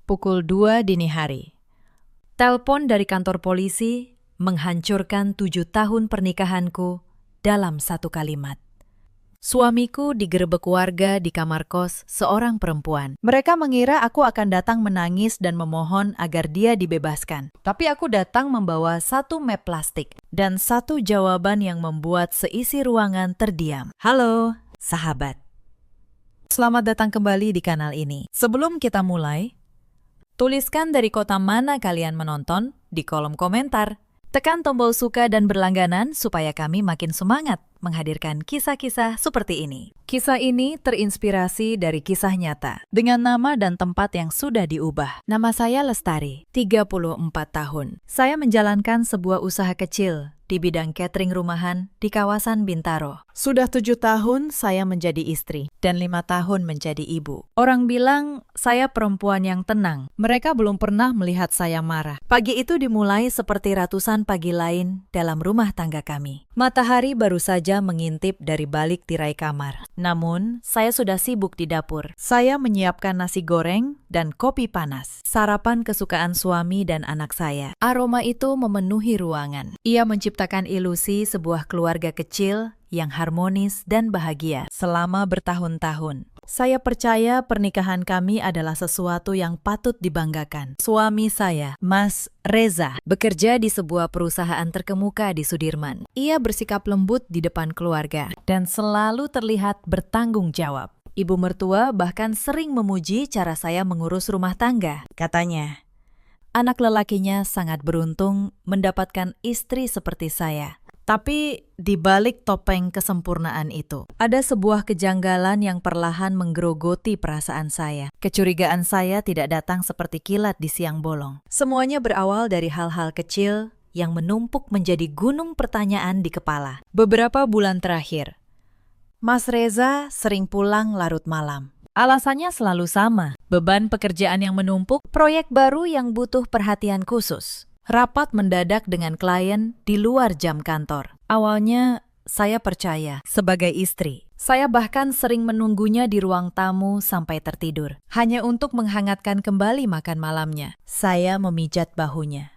Pukul 2 dini hari. Telepon dari kantor polisi menghancurkan 7 tahun pernikahanku dalam satu kalimat. Suamiku digerebek warga di kamar kos seorang perempuan. Mereka mengira aku akan datang menangis dan memohon agar dia dibebaskan. Tapi aku datang membawa satu map plastik dan satu jawaban yang membuat seisi ruangan terdiam. Halo, sahabat. Selamat datang kembali di kanal ini. Sebelum kita mulai, tuliskan dari kota mana kalian menonton di kolom komentar. Tekan tombol suka dan berlangganan supaya kami makin semangat menghadirkan kisah-kisah seperti ini. Kisah ini terinspirasi dari kisah nyata dengan nama dan tempat yang sudah diubah. Nama saya Lestari, 34 tahun. Saya menjalankan sebuah usaha kecil di bidang catering rumahan di kawasan Bintaro. Sudah 7 tahun saya menjadi istri dan 5 tahun menjadi ibu. Orang bilang saya perempuan yang tenang. Mereka belum pernah melihat saya marah. Pagi itu dimulai seperti ratusan pagi lain dalam rumah tangga kami. Matahari baru saja mengintip dari balik tirai kamar. Namun, saya sudah sibuk di dapur. Saya menyiapkan nasi goreng dan kopi panas. Sarapan kesukaan suami dan anak saya. Aroma itu memenuhi ruangan. Ia menciptakan ilusi sebuah keluarga kecil yang harmonis dan bahagia selama bertahun-tahun. Saya percaya pernikahan kami adalah sesuatu yang patut dibanggakan. Suami saya, Mas Reza, bekerja di sebuah perusahaan terkemuka di Sudirman. Ia bersikap lembut di depan keluarga dan selalu terlihat bertanggung jawab. Ibu mertua bahkan sering memuji cara saya mengurus rumah tangga. Katanya, anak lelakinya sangat beruntung mendapatkan istri seperti saya. Tapi di balik topeng kesempurnaan itu, ada sebuah kejanggalan yang perlahan menggerogoti perasaan saya. Kecurigaan saya tidak datang seperti kilat di siang bolong. Semuanya berawal dari hal-hal kecil yang menumpuk menjadi gunung pertanyaan di kepala. Beberapa bulan terakhir, Mas Reza sering pulang larut malam. Alasannya selalu sama, beban pekerjaan yang menumpuk, proyek baru yang butuh perhatian khusus. Rapat mendadak dengan klien di luar jam kantor. Awalnya, saya percaya sebagai istri. Saya bahkan sering menunggunya di ruang tamu sampai tertidur, hanya untuk menghangatkan kembali makan malamnya. Saya memijat bahunya.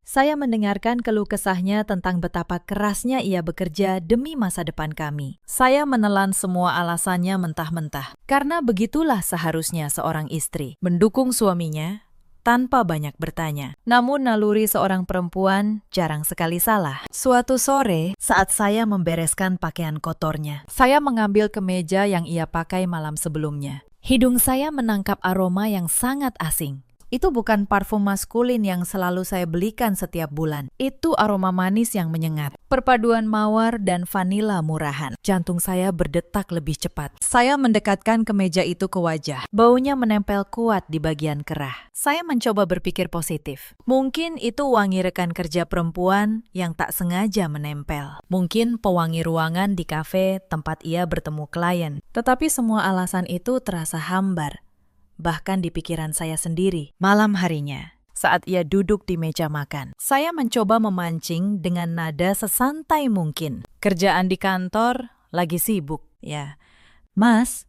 Saya mendengarkan keluh kesahnya tentang betapa kerasnya ia bekerja demi masa depan kami. Saya menelan semua alasannya mentah-mentah, karena begitulah seharusnya seorang istri, mendukung suaminya tanpa banyak bertanya. Namun naluri seorang perempuan jarang sekali salah. Suatu sore, saat saya membereskan pakaian kotornya, saya mengambil kemeja yang ia pakai malam sebelumnya. Hidung saya menangkap aroma yang sangat asing. Itu bukan parfum maskulin yang selalu saya belikan setiap bulan. Itu aroma manis yang menyengat. Perpaduan mawar dan vanila murahan. Jantung saya berdetak lebih cepat. Saya mendekatkan kemeja itu ke wajah. Baunya menempel kuat di bagian kerah. Saya mencoba berpikir positif. Mungkin itu wangi rekan kerja perempuan yang tak sengaja menempel. Mungkin pewangi ruangan di kafe tempat ia bertemu klien. Tetapi semua alasan itu terasa hambar. Bahkan di pikiran saya sendiri. Malam harinya, saat ia duduk di meja makan, saya mencoba memancing dengan nada sesantai mungkin. Kerjaan di kantor lagi sibuk, ya. Mas,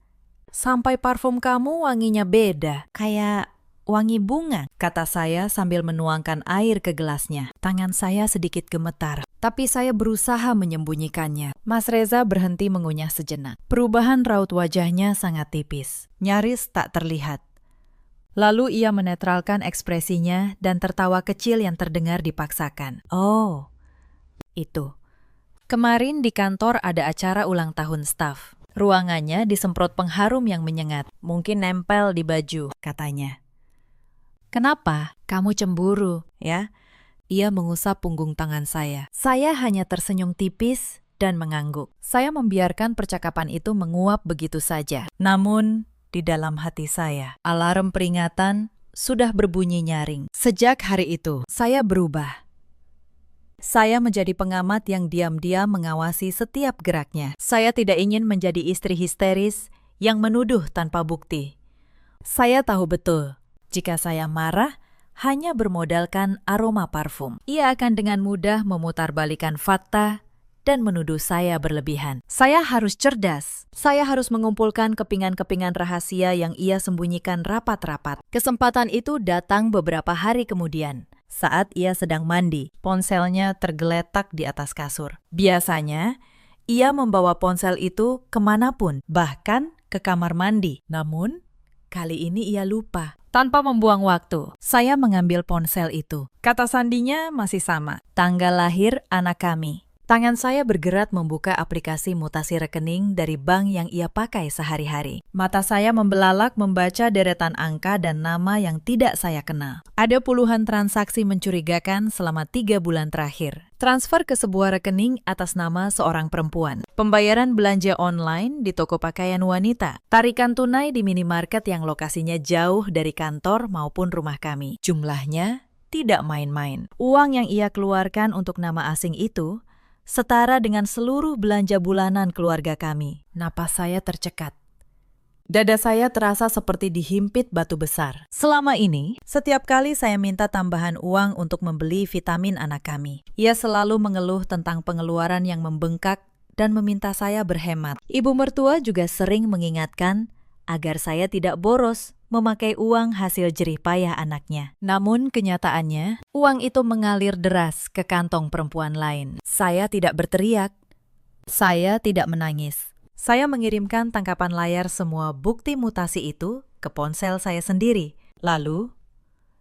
sampai parfum kamu wanginya beda, kayak wangi bunga, kata saya sambil menuangkan air ke gelasnya. Tangan saya sedikit gemetar, tapi saya berusaha menyembunyikannya. Mas Reza berhenti mengunyah sejenak. Perubahan raut wajahnya sangat tipis, nyaris tak terlihat. Lalu ia menetralkan ekspresinya dan tertawa kecil yang terdengar dipaksakan. Oh, itu. Kemarin di kantor ada acara ulang tahun staf. Ruangannya disemprot pengharum yang menyengat, mungkin nempel di baju, katanya. Kenapa? Kamu cemburu, ya? Ia mengusap punggung tangan saya. Saya hanya tersenyum tipis dan mengangguk. Saya membiarkan percakapan itu menguap begitu saja. Namun, di dalam hati saya, alarm peringatan sudah berbunyi nyaring. Sejak hari itu, saya berubah. Saya menjadi pengamat yang diam-diam mengawasi setiap geraknya. Saya tidak ingin menjadi istri histeris yang menuduh tanpa bukti. Saya tahu betul, jika saya marah, hanya bermodalkan aroma parfum. Ia akan dengan mudah memutarbalikkan fakta dan menuduh saya berlebihan. Saya harus cerdas. Saya harus mengumpulkan kepingan-kepingan rahasia yang ia sembunyikan rapat-rapat. Kesempatan itu datang beberapa hari kemudian. Saat ia sedang mandi, ponselnya tergeletak di atas kasur. Biasanya, ia membawa ponsel itu kemanapun, bahkan ke kamar mandi. Namun, kali ini ia lupa. Tanpa membuang waktu, saya mengambil ponsel itu. Kata sandinya masih sama, tanggal lahir anak kami. Tangan saya bergerak membuka aplikasi mutasi rekening dari bank yang ia pakai sehari-hari. Mata saya membelalak membaca deretan angka dan nama yang tidak saya kenal. Ada puluhan transaksi mencurigakan selama 3 bulan terakhir. Transfer ke sebuah rekening atas nama seorang perempuan. Pembayaran belanja online di toko pakaian wanita. Tarikan tunai di minimarket yang lokasinya jauh dari kantor maupun rumah kami. Jumlahnya tidak main-main. Uang yang ia keluarkan untuk nama asing itu setara dengan seluruh belanja bulanan keluarga kami. Napas saya tercekat. Dada saya terasa seperti dihimpit batu besar. Selama ini, setiap kali saya minta tambahan uang untuk membeli vitamin anak kami, ia selalu mengeluh tentang pengeluaran yang membengkak dan meminta saya berhemat. Ibu mertua juga sering mengingatkan agar saya tidak boros memakai uang hasil jerih payah anaknya. Namun kenyataannya, uang itu mengalir deras ke kantong perempuan lain. Saya tidak berteriak. Saya tidak menangis. Saya mengirimkan tangkapan layar semua bukti mutasi itu ke ponsel saya sendiri. Lalu,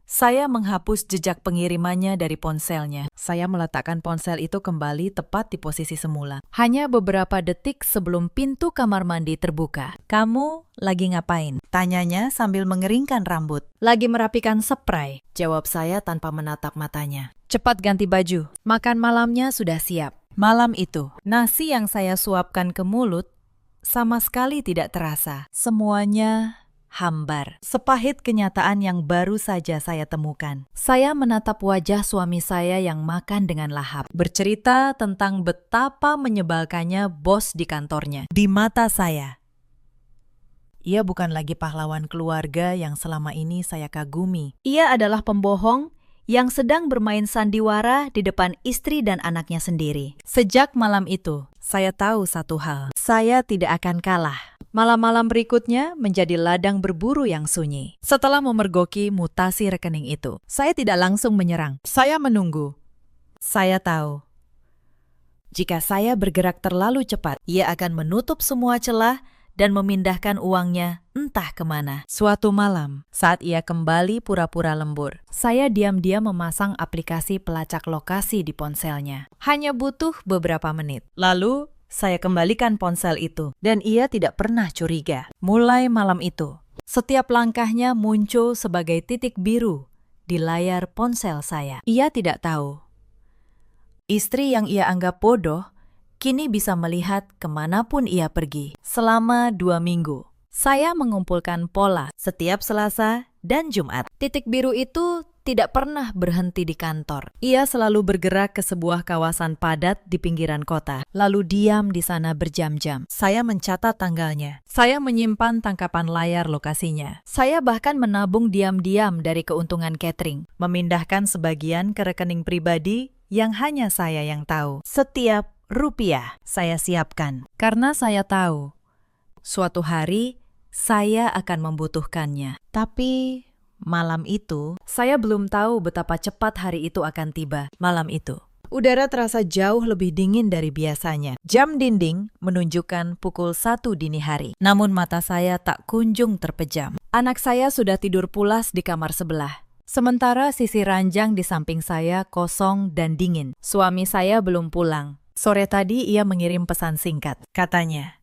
saya menghapus jejak pengirimannya dari ponselnya. Saya meletakkan ponsel itu kembali tepat di posisi semula. Hanya beberapa detik sebelum pintu kamar mandi terbuka. "Kamu lagi ngapain?" tanyanya sambil mengeringkan rambut. "Lagi merapikan spray," jawab saya tanpa menatap matanya. "Cepat ganti baju. Makan malamnya sudah siap." Malam itu, nasi yang saya suapkan ke mulut sama sekali tidak terasa. Semuanya hambar. Sepahit kenyataan yang baru saja saya temukan. Saya menatap wajah suami saya yang makan dengan lahap, bercerita tentang betapa menyebalkannya bos di kantornya. Di mata saya, ia bukan lagi pahlawan keluarga yang selama ini saya kagumi. Ia adalah pembohong yang sedang bermain sandiwara di depan istri dan anaknya sendiri. Sejak malam itu, saya tahu satu hal. Saya tidak akan kalah. Malam-malam berikutnya menjadi ladang berburu yang sunyi. Setelah memergoki mutasi rekening itu, saya tidak langsung menyerang. Saya menunggu. Saya tahu, jika saya bergerak terlalu cepat, ia akan menutup semua celah dan memindahkan uangnya entah kemana. Suatu malam, saat ia kembali pura-pura lembur, saya diam-diam memasang aplikasi pelacak lokasi di ponselnya. Hanya butuh beberapa menit. Lalu, saya kembalikan ponsel itu, dan ia tidak pernah curiga. Mulai malam itu, setiap langkahnya muncul sebagai titik biru di layar ponsel saya. Ia tidak tahu. Istri yang ia anggap bodoh, kini bisa melihat kemanapun ia pergi. Selama 2 minggu, saya mengumpulkan pola setiap Selasa dan Jumat. Titik biru itu tidak pernah berhenti di kantor. Ia selalu bergerak ke sebuah kawasan padat di pinggiran kota, lalu diam di sana berjam-jam. Saya mencatat tanggalnya. Saya menyimpan tangkapan layar lokasinya. Saya bahkan menabung diam-diam dari keuntungan catering, memindahkan sebagian ke rekening pribadi yang hanya saya yang tahu. Setiap rupiah saya siapkan, karena saya tahu suatu hari saya akan membutuhkannya. Tapi malam itu, saya belum tahu betapa cepat hari itu akan tiba. Malam itu, udara terasa jauh lebih dingin dari biasanya. Jam dinding menunjukkan pukul 1 dini hari. Namun mata saya tak kunjung terpejam. Anak saya sudah tidur pulas di kamar sebelah. Sementara sisi ranjang di samping saya kosong dan dingin. Suami saya belum pulang. Sore tadi ia mengirim pesan singkat. Katanya,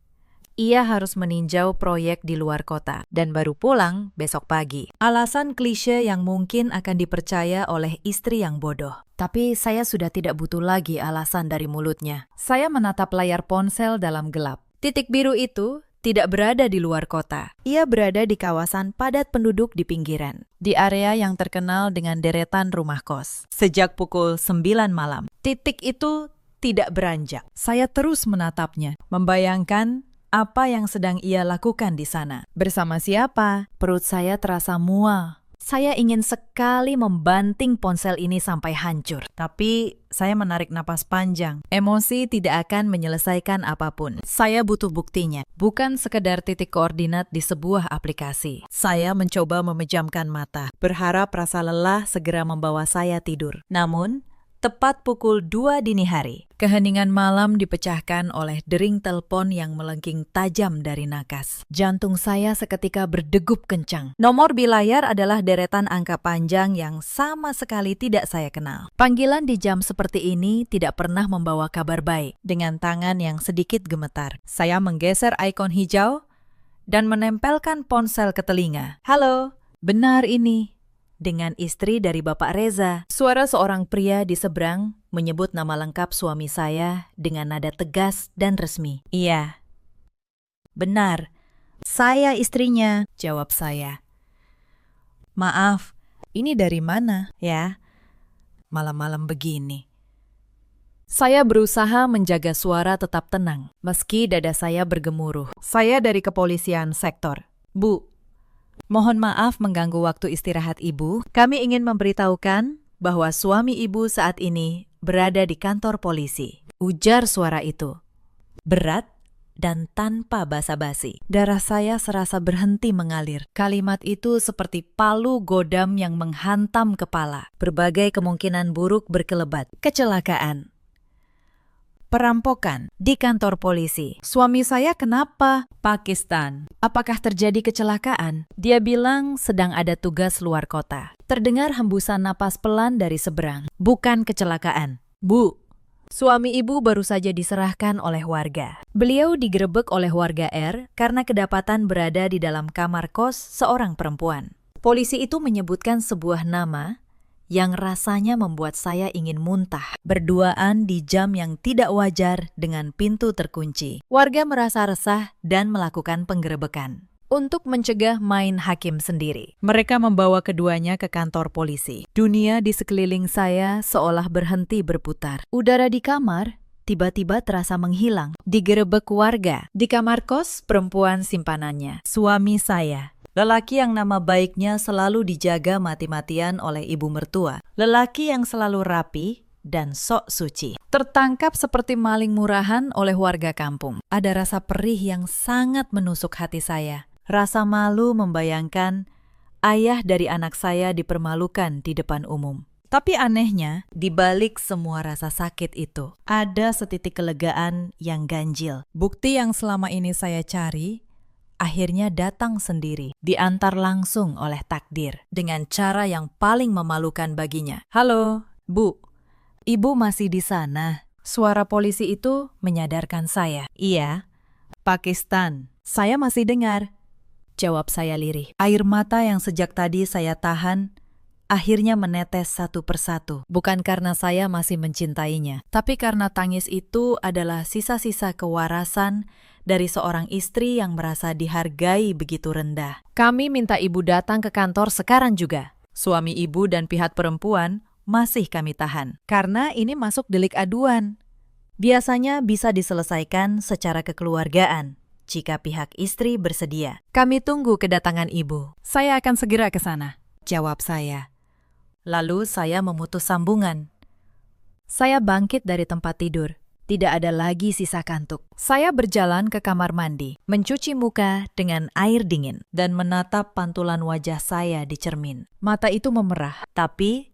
ia harus meninjau proyek di luar kota dan baru pulang besok pagi. Alasan klise yang mungkin akan dipercaya oleh istri yang bodoh. Tapi saya sudah tidak butuh lagi alasan dari mulutnya. Saya menatap layar ponsel dalam gelap. Titik biru itu tidak berada di luar kota. Ia berada di kawasan padat penduduk di pinggiran, di area yang terkenal dengan deretan rumah kos. Sejak pukul 9 malam, titik itu tidak beranjak. Saya terus menatapnya, membayangkan apa yang sedang ia lakukan di sana. Bersama siapa? Perut saya terasa mual, Saya ingin sekali membanting ponsel ini sampai hancur. Tapi saya menarik napas panjang. Emosi tidak akan menyelesaikan apapun. Saya butuh buktinya, bukan sekedar titik koordinat di sebuah aplikasi. Saya mencoba memejamkan mata, berharap rasa lelah segera membawa saya tidur. Namun, tepat pukul 2 dini hari, keheningan malam dipecahkan oleh dering telepon yang melengking tajam dari nakas. Jantung saya seketika berdegup kencang. Nomor di layar adalah deretan angka panjang yang sama sekali tidak saya kenal. Panggilan di jam seperti ini tidak pernah membawa kabar baik. Dengan tangan yang sedikit gemetar, saya menggeser ikon hijau dan menempelkan ponsel ke telinga. Halo, benar ini. Dengan istri dari Bapak Reza. Suara seorang pria di seberang menyebut nama lengkap suami saya dengan nada tegas dan resmi. Iya. Benar. Saya istrinya, jawab saya. Maaf, ini dari mana? Ya, malam-malam begini. Saya berusaha menjaga suara tetap tenang, meski dada saya bergemuruh. Saya dari kepolisian sektor. Bu, mohon maaf mengganggu waktu istirahat Ibu. Kami ingin memberitahukan bahwa suami Ibu saat ini berada di kantor polisi. Ujar suara itu. Berat dan tanpa basa-basi. Darah saya serasa berhenti mengalir. Kalimat itu seperti palu godam yang menghantam kepala. Berbagai kemungkinan buruk berkelebat. Kecelakaan. Perampokan di kantor polisi. Suami saya kenapa? Pakistan. Apakah terjadi kecelakaan? Dia bilang sedang ada tugas luar kota. Terdengar hembusan napas pelan dari seberang. Bukan kecelakaan. Bu, suami Ibu baru saja diserahkan oleh warga. Beliau digerebek oleh warga R karena kedapatan berada di dalam kamar kos seorang perempuan. Polisi itu menyebutkan sebuah nama yang rasanya membuat saya ingin muntah. Berduaan di jam yang tidak wajar dengan pintu terkunci. Warga merasa resah dan melakukan penggerebekan untuk mencegah main hakim sendiri. Mereka membawa keduanya ke kantor polisi. Dunia di sekeliling saya seolah berhenti berputar. Udara di kamar tiba-tiba terasa menghilang. Digerebek warga. Di kamar kos, perempuan simpanannya. Suami saya. Lelaki yang nama baiknya selalu dijaga mati-matian oleh ibu mertua. Lelaki yang selalu rapi dan sok suci. Tertangkap seperti maling murahan oleh warga kampung. Ada rasa perih yang sangat menusuk hati saya. Rasa malu membayangkan ayah dari anak saya dipermalukan di depan umum. Tapi anehnya, di balik semua rasa sakit itu, ada setitik kelegaan yang ganjil. Bukti yang selama ini saya cari akhirnya datang sendiri, diantar langsung oleh takdir, dengan cara yang paling memalukan baginya. Halo, Bu, Ibu masih di sana? Suara polisi itu menyadarkan saya. Iya, Pakistan. Saya masih dengar, jawab saya lirih. Air mata yang sejak tadi saya tahan akhirnya menetes satu persatu. Bukan karena saya masih mencintainya, tapi karena tangis itu adalah sisa-sisa kewarasan dari seorang istri yang merasa dihargai begitu rendah. Kami minta Ibu datang ke kantor sekarang juga. Suami Ibu dan pihak perempuan masih kami tahan, karena ini masuk delik aduan. Biasanya bisa diselesaikan secara kekeluargaan, jika pihak istri bersedia. Kami tunggu kedatangan Ibu. Saya akan segera ke sana, jawab saya. Lalu saya memutus sambungan. Saya bangkit dari tempat tidur. Tidak ada lagi sisa kantuk. Saya berjalan ke kamar mandi, mencuci muka dengan air dingin, dan menatap pantulan wajah saya di cermin. Mata itu memerah, tapi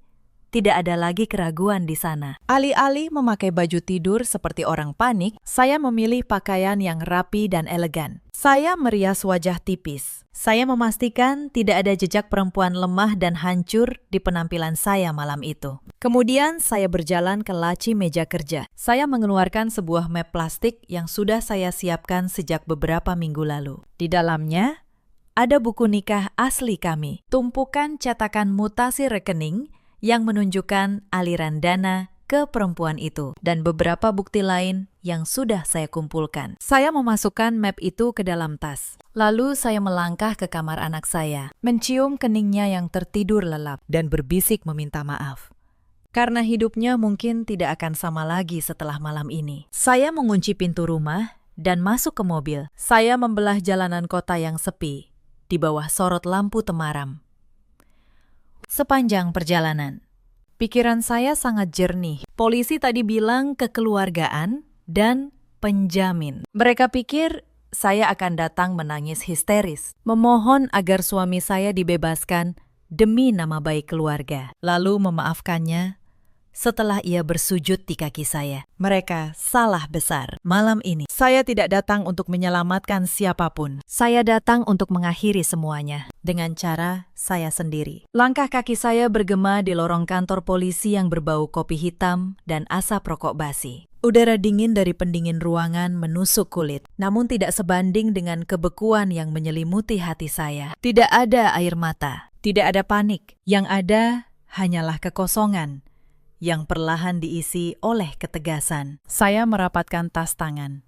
tidak ada lagi keraguan di sana. Alih-alih memakai baju tidur seperti orang panik, saya memilih pakaian yang rapi dan elegan. Saya merias wajah tipis. Saya memastikan tidak ada jejak perempuan lemah dan hancur di penampilan saya malam itu. Kemudian saya berjalan ke laci meja kerja. Saya mengeluarkan sebuah map plastik yang sudah saya siapkan sejak beberapa minggu lalu. Di dalamnya ada buku nikah asli kami, tumpukan cetakan mutasi rekening yang menunjukkan aliran dana ke perempuan itu, dan beberapa bukti lain yang sudah saya kumpulkan. Saya memasukkan map itu ke dalam tas. Lalu saya melangkah ke kamar anak saya, mencium keningnya yang tertidur lelap, dan berbisik meminta maaf. Karena hidupnya mungkin tidak akan sama lagi setelah malam ini. Saya mengunci pintu rumah dan masuk ke mobil. Saya membelah jalanan kota yang sepi, di bawah sorot lampu temaram. sepanjang perjalanan. Pikiran saya sangat jernih. Polisi tadi bilang kekeluargaan dan penjamin. Mereka pikir saya akan datang menangis histeris, memohon agar suami saya dibebaskan demi nama baik keluarga, lalu memaafkannya setelah ia bersujud di kaki saya. Mereka salah besar. Malam ini, saya tidak datang untuk menyelamatkan siapapun. Saya datang untuk mengakhiri semuanya dengan cara saya sendiri. Langkah kaki saya bergema di lorong kantor polisi yang berbau kopi hitam dan asap rokok basi. Udara dingin dari pendingin ruangan menusuk kulit, namun tidak sebanding dengan kebekuan yang menyelimuti hati saya. Tidak ada air mata, tidak ada panik. Yang ada hanyalah kekosongan yang perlahan diisi oleh ketegasan. Saya merapatkan tas tangan,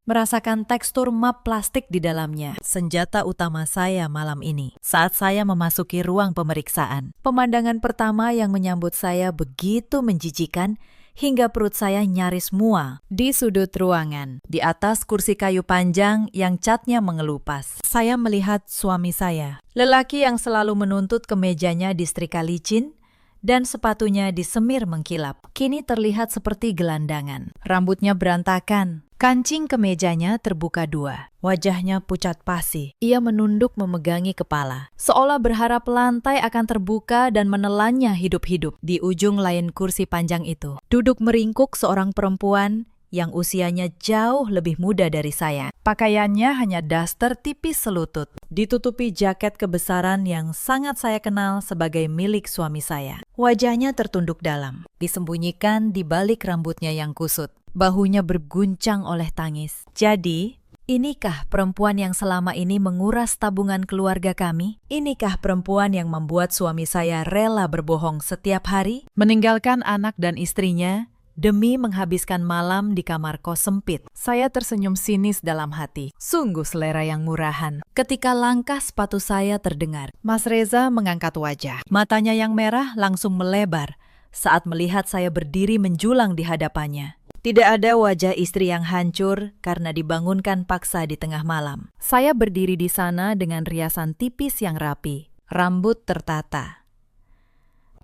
merasakan tekstur map plastik di dalamnya. Senjata utama saya malam ini saat saya memasuki ruang pemeriksaan. Pemandangan pertama yang menyambut saya begitu menjijikan hingga perut saya nyaris mual. Di sudut ruangan, di atas kursi kayu panjang yang catnya mengelupas, saya melihat suami saya, lelaki yang selalu menuntut kemejanya disetrika licin dan sepatunya disemir mengkilap. Kini terlihat seperti gelandangan. Rambutnya berantakan, kancing kemejanya terbuka dua. Wajahnya pucat pasi. Ia menunduk memegangi kepala, seolah berharap lantai akan terbuka dan menelannya hidup-hidup. Di ujung lain kursi panjang itu, duduk meringkuk seorang perempuan yang usianya jauh lebih muda dari saya. Pakaiannya hanya daster tipis selutut, ditutupi jaket kebesaran yang sangat saya kenal sebagai milik suami saya. Wajahnya tertunduk dalam, disembunyikan di balik rambutnya yang kusut. Bahunya berguncang oleh tangis. Jadi, inikah perempuan yang selama ini menguras tabungan keluarga kami? Inikah perempuan yang membuat suami saya rela berbohong setiap hari, meninggalkan anak dan istrinya demi menghabiskan malam di kamar kos sempit? Saya tersenyum sinis dalam hati. Sungguh selera yang murahan. Ketika langkah sepatu saya terdengar, Mas Reza mengangkat wajah. Matanya yang merah langsung melebar saat melihat saya berdiri menjulang di hadapannya. Tidak ada wajah istri yang hancur karena dibangunkan paksa di tengah malam. Saya berdiri di sana dengan riasan tipis yang rapi, rambut tertata,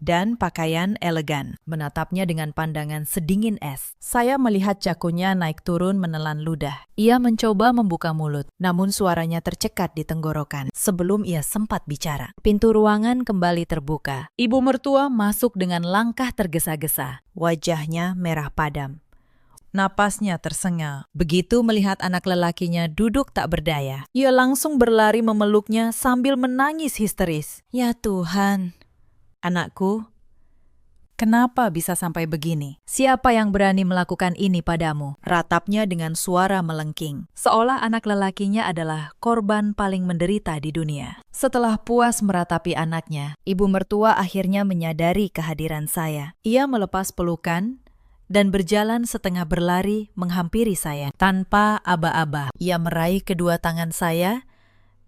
dan pakaian elegan, menatapnya dengan pandangan sedingin es. Saya melihat cakunya naik turun menelan ludah. Ia mencoba membuka mulut, namun suaranya tercekat di tenggorokan sebelum ia sempat bicara. Pintu ruangan kembali terbuka. Ibu mertua masuk dengan langkah tergesa-gesa. Wajahnya merah padam. Napasnya tersengal. Begitu melihat anak lelakinya duduk tak berdaya, ia langsung berlari memeluknya sambil menangis histeris. Ya Tuhan, anakku, kenapa bisa sampai begini? Siapa yang berani melakukan ini padamu? Ratapnya dengan suara melengking, seolah anak lelakinya adalah korban paling menderita di dunia. Setelah puas meratapi anaknya, ibu mertua akhirnya menyadari kehadiran saya. Ia melepas pelukan dan berjalan setengah berlari menghampiri saya. Tanpa aba-aba, ia meraih kedua tangan saya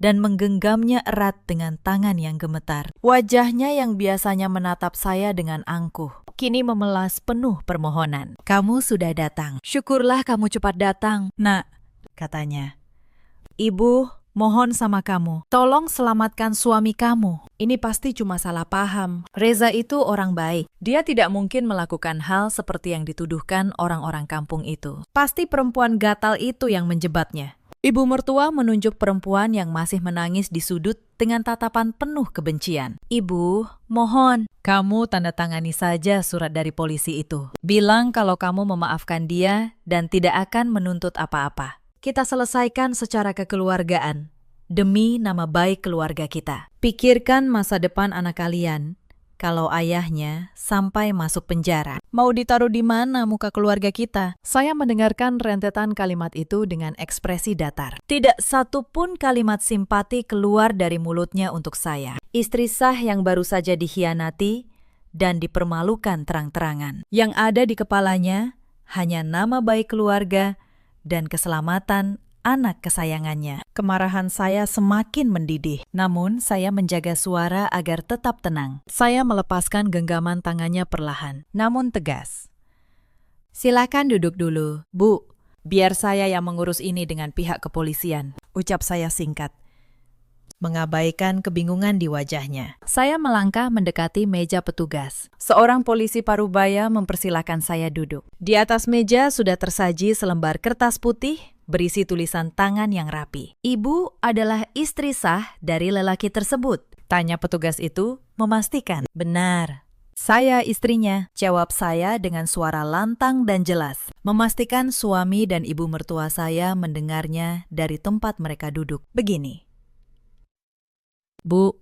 dan menggenggamnya erat dengan tangan yang gemetar. Wajahnya yang biasanya menatap saya dengan angkuh, kini memelas penuh permohonan. Kamu sudah datang. Syukurlah kamu cepat datang, Nak, katanya. Ibu, mohon sama kamu, tolong selamatkan suami kamu. Ini pasti cuma salah paham. Reza itu orang baik. Dia tidak mungkin melakukan hal seperti yang dituduhkan orang-orang kampung itu. Pasti perempuan gatal itu yang menjebaknya. Ibu mertua menunjuk perempuan yang masih menangis di sudut dengan tatapan penuh kebencian. Ibu, mohon, kamu tanda tangani saja surat dari polisi itu. Bilang kalau kamu memaafkan dia dan tidak akan menuntut apa-apa. Kita selesaikan secara kekeluargaan, demi nama baik keluarga kita. Pikirkan masa depan anak kalian, kalau ayahnya sampai masuk penjara. Mau ditaruh di mana muka keluarga kita? Saya mendengarkan rentetan kalimat itu dengan ekspresi datar. Tidak satu pun kalimat simpati keluar dari mulutnya untuk saya. Istri sah yang baru saja dikhianati dan dipermalukan terang-terangan. Yang ada di kepalanya hanya nama baik keluarga dan keselamatan anak kesayangannya. Kemarahan saya semakin mendidih, namun saya menjaga suara agar tetap tenang. Saya melepaskan genggaman tangannya perlahan, namun tegas. Silakan duduk dulu, Bu. Biar saya yang mengurus ini dengan pihak kepolisian, ucap saya singkat. mengabaikan kebingungan di wajahnya. Saya melangkah mendekati meja petugas. Seorang polisi parubaya mempersilahkan saya duduk. Di atas meja sudah tersaji selembar kertas putih berisi tulisan tangan yang rapi. "Ibu adalah istri sah dari lelaki tersebut?" tanya petugas itu, memastikan. "Benar. Saya istrinya," jawab saya dengan suara lantang dan jelas, memastikan suami dan ibu mertua saya mendengarnya dari tempat mereka duduk. Begini. "Bu,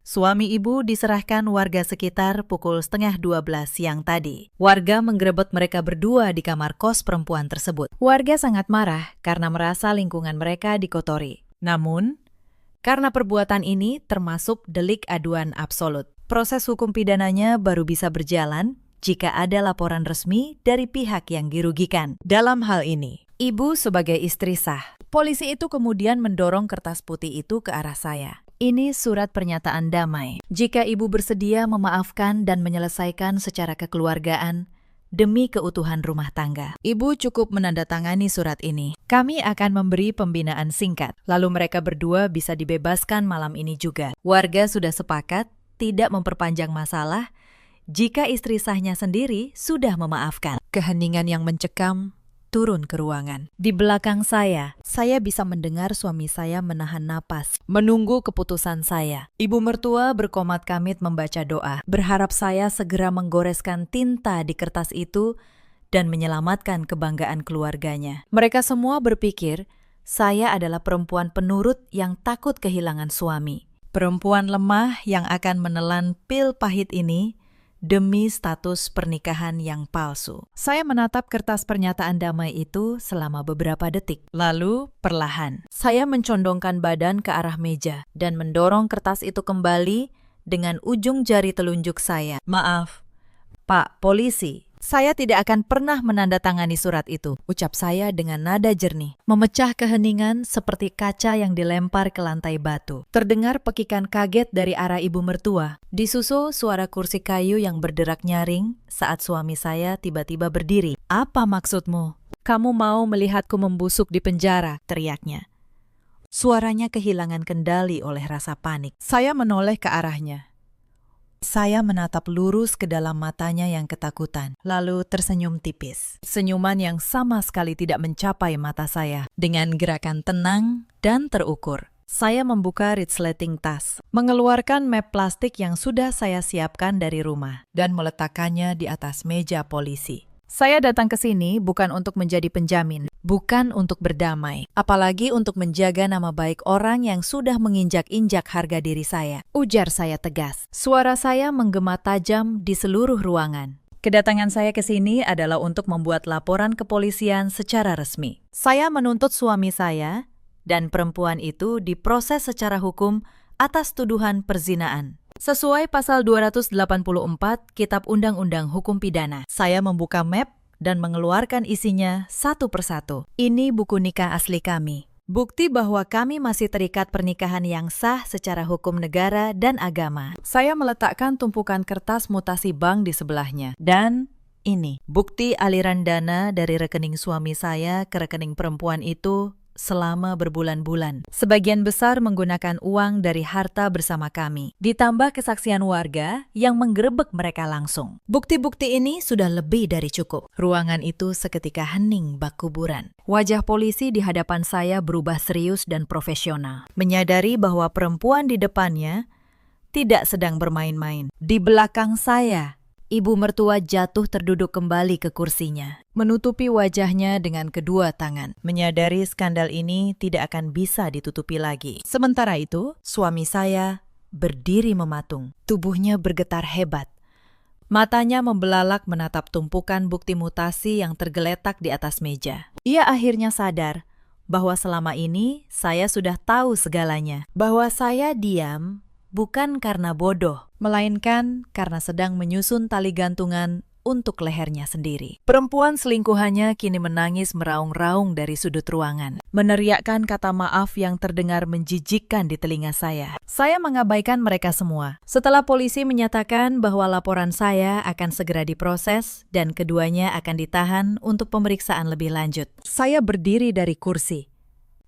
suami ibu diserahkan warga sekitar pukul 11:30 siang tadi. Warga menggerebek mereka berdua di kamar kos perempuan tersebut. Warga sangat marah karena merasa lingkungan mereka dikotori. Namun, karena perbuatan ini termasuk delik aduan absolut. Proses hukum pidananya baru bisa berjalan jika ada laporan resmi dari pihak yang dirugikan. Dalam hal ini, ibu sebagai istri sah." Polisi itu kemudian mendorong kertas putih itu ke arah saya. "Ini surat pernyataan damai. Jika ibu bersedia memaafkan dan menyelesaikan secara kekeluargaan demi keutuhan rumah tangga, ibu cukup menandatangani surat ini. Kami akan memberi pembinaan singkat, lalu mereka berdua bisa dibebaskan malam ini juga." Warga sudah sepakat tidak memperpanjang masalah jika istri sahnya sendiri sudah memaafkan. Keheningan yang mencekam turun ke ruangan. Di belakang saya bisa mendengar suami saya menahan napas, menunggu keputusan saya. Ibu mertua berkomat kamit membaca doa, berharap saya segera menggoreskan tinta di kertas itu dan menyelamatkan kebanggaan keluarganya. Mereka semua berpikir saya adalah perempuan penurut yang takut kehilangan suami. Perempuan lemah yang akan menelan pil pahit ini demi status pernikahan yang palsu. Saya menatap kertas pernyataan damai itu selama beberapa detik. Lalu, perlahan, saya mencondongkan badan ke arah meja dan mendorong kertas itu kembali dengan ujung jari telunjuk saya. "Maaf, Pak Polisi, saya tidak akan pernah menandatangani surat itu," ucap saya dengan nada jernih, memecah keheningan seperti kaca yang dilempar ke lantai batu. Terdengar pekikan kaget dari arah ibu mertua, disusul suara kursi kayu yang berderak nyaring saat suami saya tiba-tiba berdiri. "Apa maksudmu? Kamu mau melihatku membusuk di penjara?" teriaknya. Suaranya kehilangan kendali oleh rasa panik. Saya menoleh ke arahnya. Saya menatap lurus ke dalam matanya yang ketakutan, lalu tersenyum tipis. Senyuman yang sama sekali tidak mencapai mata saya. Dengan gerakan tenang dan terukur, saya membuka resleting tas, mengeluarkan map plastik yang sudah saya siapkan dari rumah, dan meletakkannya di atas meja polisi. Saya datang ke sini bukan untuk menjadi penjamin, bukan untuk berdamai, apalagi untuk menjaga nama baik orang yang sudah menginjak-injak harga diri saya, ujar saya tegas. Suara saya menggema tajam di seluruh ruangan. Kedatangan saya ke sini adalah untuk membuat laporan kepolisian secara resmi. Saya menuntut suami saya dan perempuan itu diproses secara hukum atas tuduhan perzinaan. Sesuai pasal 284 Kitab Undang-Undang Hukum Pidana, saya membuka map dan mengeluarkan isinya satu persatu. Ini buku nikah asli kami. Bukti bahwa kami masih terikat pernikahan yang sah secara hukum negara dan agama. Saya meletakkan tumpukan kertas mutasi bank di sebelahnya. Dan ini, bukti aliran dana dari rekening suami saya ke rekening perempuan itu selama berbulan-bulan. Sebagian besar menggunakan uang dari harta bersama kami, ditambah kesaksian warga yang menggerebek mereka langsung. Bukti-bukti ini sudah lebih dari cukup. Ruangan itu seketika hening bak kuburan. Wajah polisi di hadapan saya berubah serius dan profesional, menyadari bahwa perempuan di depannya tidak sedang bermain-main. Di belakang saya, ibu mertua jatuh terduduk kembali ke kursinya, menutupi wajahnya dengan kedua tangan, menyadari skandal ini tidak akan bisa ditutupi lagi. Sementara itu, suami saya berdiri mematung, tubuhnya bergetar hebat. Matanya membelalak menatap tumpukan bukti mutasi yang tergeletak di atas meja. Ia akhirnya sadar bahwa selama ini saya sudah tahu segalanya, bahwa saya diam bukan karena bodoh, melainkan karena sedang menyusun tali gantungan untuk lehernya sendiri. Perempuan selingkuhannya kini menangis meraung-raung dari sudut ruangan, meneriakkan kata maaf yang terdengar menjijikkan di telinga saya. Saya mengabaikan mereka semua. Setelah polisi menyatakan bahwa laporan saya akan segera diproses dan keduanya akan ditahan untuk pemeriksaan lebih lanjut, saya berdiri dari kursi,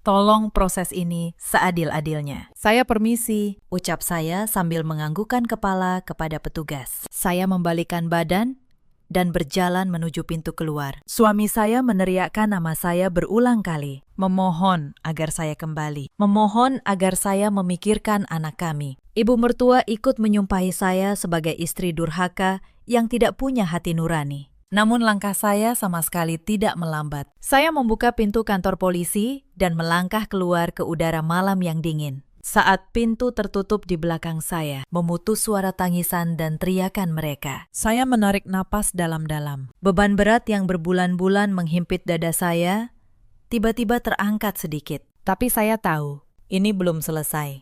Tolong proses ini seadil-adilnya. Saya permisi, ucap saya sambil menganggukkan kepala kepada petugas. Saya membalikkan badan dan berjalan menuju pintu keluar. Suami saya meneriakkan nama saya berulang kali, memohon agar saya kembali, memohon agar saya memikirkan anak kami. Ibu mertua ikut menyumpahi saya sebagai istri durhaka yang tidak punya hati nurani. Namun langkah saya sama sekali tidak melambat. Saya membuka pintu kantor polisi dan melangkah keluar ke udara malam yang dingin. Saat pintu tertutup di belakang saya, memutus suara tangisan dan teriakan mereka. Saya menarik napas dalam-dalam. Beban berat yang berbulan-bulan menghimpit dada saya, tiba-tiba terangkat sedikit. Tapi saya tahu, ini belum selesai.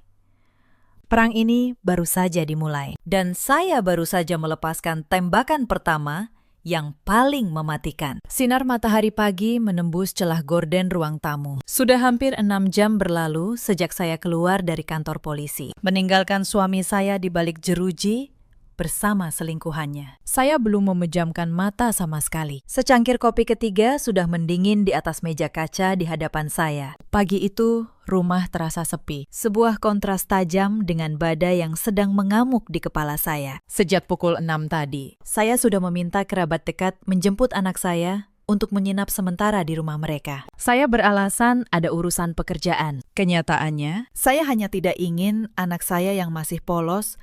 Perang ini baru saja dimulai. Dan saya baru saja melepaskan tembakan pertama yang paling mematikan. Sinar matahari pagi menembus celah gorden ruang tamu. Sudah hampir 6 jam berlalu sejak saya keluar dari kantor polisi, meninggalkan suami saya di balik jeruji bersama selingkuhannya. Saya belum memejamkan mata sama sekali. Secangkir kopi ketiga sudah mendingin di atas meja kaca di hadapan saya. Pagi itu, rumah terasa sepi. Sebuah kontras tajam dengan badai yang sedang mengamuk di kepala saya. Sejak pukul 6 tadi, saya sudah meminta kerabat dekat menjemput anak saya untuk menginap sementara di rumah mereka. Saya beralasan ada urusan pekerjaan. Kenyataannya, saya hanya tidak ingin anak saya yang masih polos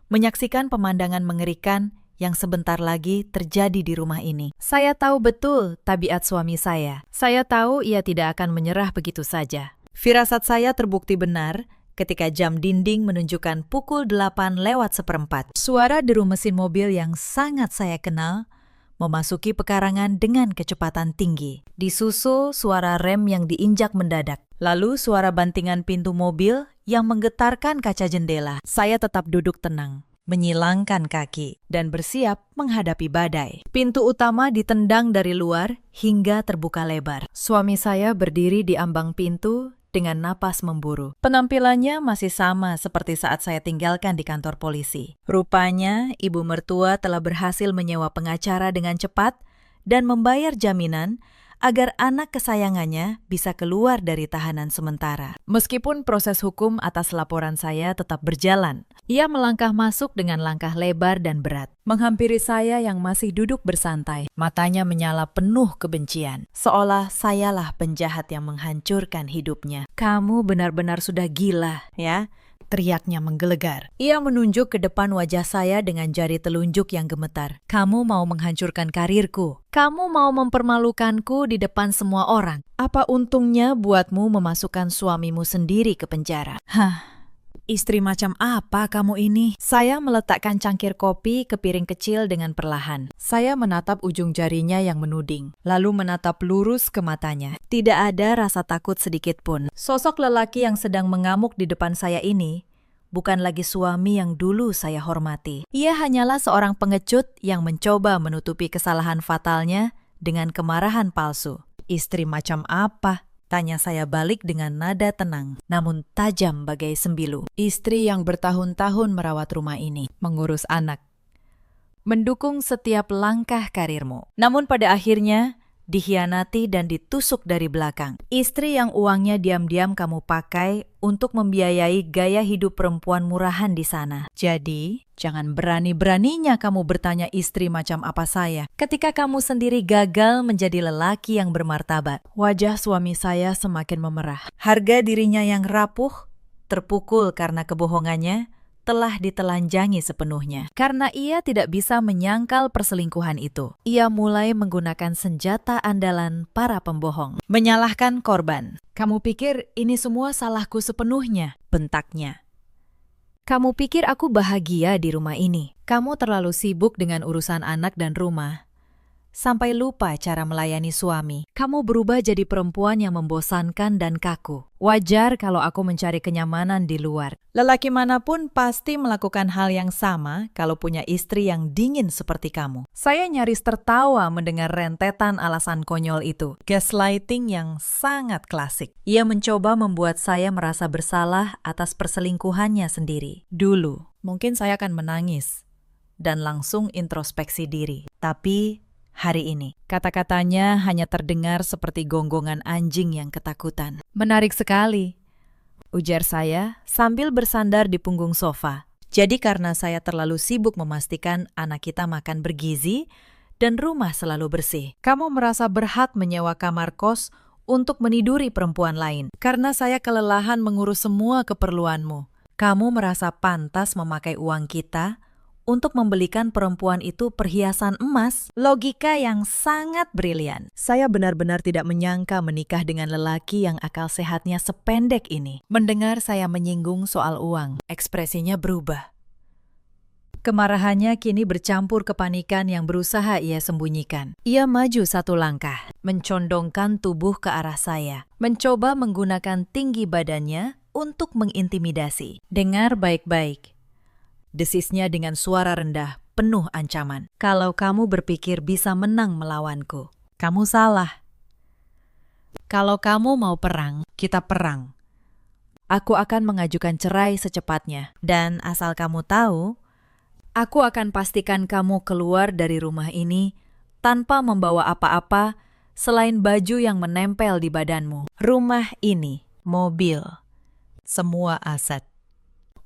menyaksikan pemandangan mengerikan yang sebentar lagi terjadi di rumah ini. Saya tahu betul tabiat suami saya. Saya tahu ia tidak akan menyerah begitu saja. Firasat saya terbukti benar ketika jam dinding menunjukkan pukul 8:04. Suara deru mesin mobil yang sangat saya kenal memasuki pekarangan dengan kecepatan tinggi. Disusul suara rem yang diinjak mendadak. Lalu suara bantingan pintu mobil yang menggetarkan kaca jendela. Saya tetap duduk tenang, menyilangkan kaki, dan bersiap menghadapi badai. Pintu utama ditendang dari luar hingga terbuka lebar. Suami saya berdiri di ambang pintu dengan napas memburu. Penampilannya masih sama seperti saat saya tinggalkan di kantor polisi. Rupanya, ibu mertua telah berhasil menyewa pengacara dengan cepat dan membayar jaminan agar anak kesayangannya bisa keluar dari tahanan sementara. Meskipun proses hukum atas laporan saya tetap berjalan, ia melangkah masuk dengan langkah lebar dan berat, menghampiri saya yang masih duduk bersantai. Matanya menyala penuh kebencian, seolah sayalah penjahat yang menghancurkan hidupnya. Kamu benar-benar sudah gila, ya? Teriaknya menggelegar. Ia menunjuk ke depan wajah saya dengan jari telunjuk yang gemetar. Kamu mau menghancurkan karirku. Kamu mau mempermalukanku di depan semua orang. Apa untungnya buatmu memasukkan suamimu sendiri ke penjara? Istri macam apa kamu ini? Saya meletakkan cangkir kopi ke piring kecil dengan perlahan. Saya menatap ujung jarinya yang menuding, lalu menatap lurus ke matanya. Tidak ada rasa takut sedikit pun. Sosok lelaki yang sedang mengamuk di depan saya ini bukan lagi suami yang dulu saya hormati. Ia hanyalah seorang pengecut yang mencoba menutupi kesalahan fatalnya dengan kemarahan palsu. Istri macam apa? Tanya saya balik dengan nada tenang, namun tajam bagai sembilu. Istri yang bertahun-tahun merawat rumah ini, mengurus anak, mendukung setiap langkah karirmu. Namun pada akhirnya, dikhianati dan ditusuk dari belakang. Istri yang uangnya diam-diam kamu pakai untuk membiayai gaya hidup perempuan murahan di sana. Jadi, jangan berani-beraninya kamu bertanya istri macam apa saya, ketika kamu sendiri gagal menjadi lelaki yang bermartabat. Wajah suami saya semakin memerah. Harga dirinya yang rapuh, terpukul karena kebohongannya, telah ditelanjangi sepenuhnya. Karena ia tidak bisa menyangkal perselingkuhan itu, ia mulai menggunakan senjata andalan para pembohong, menyalahkan korban. Kamu pikir ini semua salahku sepenuhnya? Bentaknya. Kamu pikir aku bahagia di rumah ini? Kamu terlalu sibuk dengan urusan anak dan rumah, sampai lupa cara melayani suami. Kamu berubah jadi perempuan yang membosankan dan kaku. Wajar kalau aku mencari kenyamanan di luar. Lelaki manapun pasti melakukan hal yang sama kalau punya istri yang dingin seperti kamu. Saya nyaris tertawa mendengar rentetan alasan konyol itu. Gaslighting yang sangat klasik. Ia mencoba membuat saya merasa bersalah atas perselingkuhannya sendiri. Dulu, mungkin saya akan menangis dan langsung introspeksi diri. Tapi hari ini. Kata-katanya hanya terdengar seperti gonggongan anjing yang ketakutan. Menarik sekali, ujar saya sambil bersandar di punggung sofa. Jadi karena saya terlalu sibuk memastikan anak kita makan bergizi dan rumah selalu bersih, kamu merasa berhak menyewa kamar kos untuk meniduri perempuan lain. Karena saya kelelahan mengurus semua keperluanmu, kamu merasa pantas memakai uang kita untuk membelikan perempuan itu perhiasan emas. Logika yang sangat brilian. Saya benar-benar tidak menyangka menikah dengan lelaki yang akal sehatnya sependek ini. Mendengar saya menyinggung soal uang, ekspresinya berubah. Kemarahannya kini bercampur kepanikan yang berusaha ia sembunyikan. Ia maju satu langkah, mencondongkan tubuh ke arah saya, mencoba menggunakan tinggi badannya untuk mengintimidasi. Dengar baik-baik, desisnya dengan suara rendah, penuh ancaman. Kalau kamu berpikir bisa menang melawanku, kamu salah. Kalau kamu mau perang, kita perang. Aku akan mengajukan cerai secepatnya. Dan asal kamu tahu, aku akan pastikan kamu keluar dari rumah ini tanpa membawa apa-apa selain baju yang menempel di badanmu. Rumah ini, mobil, semua aset.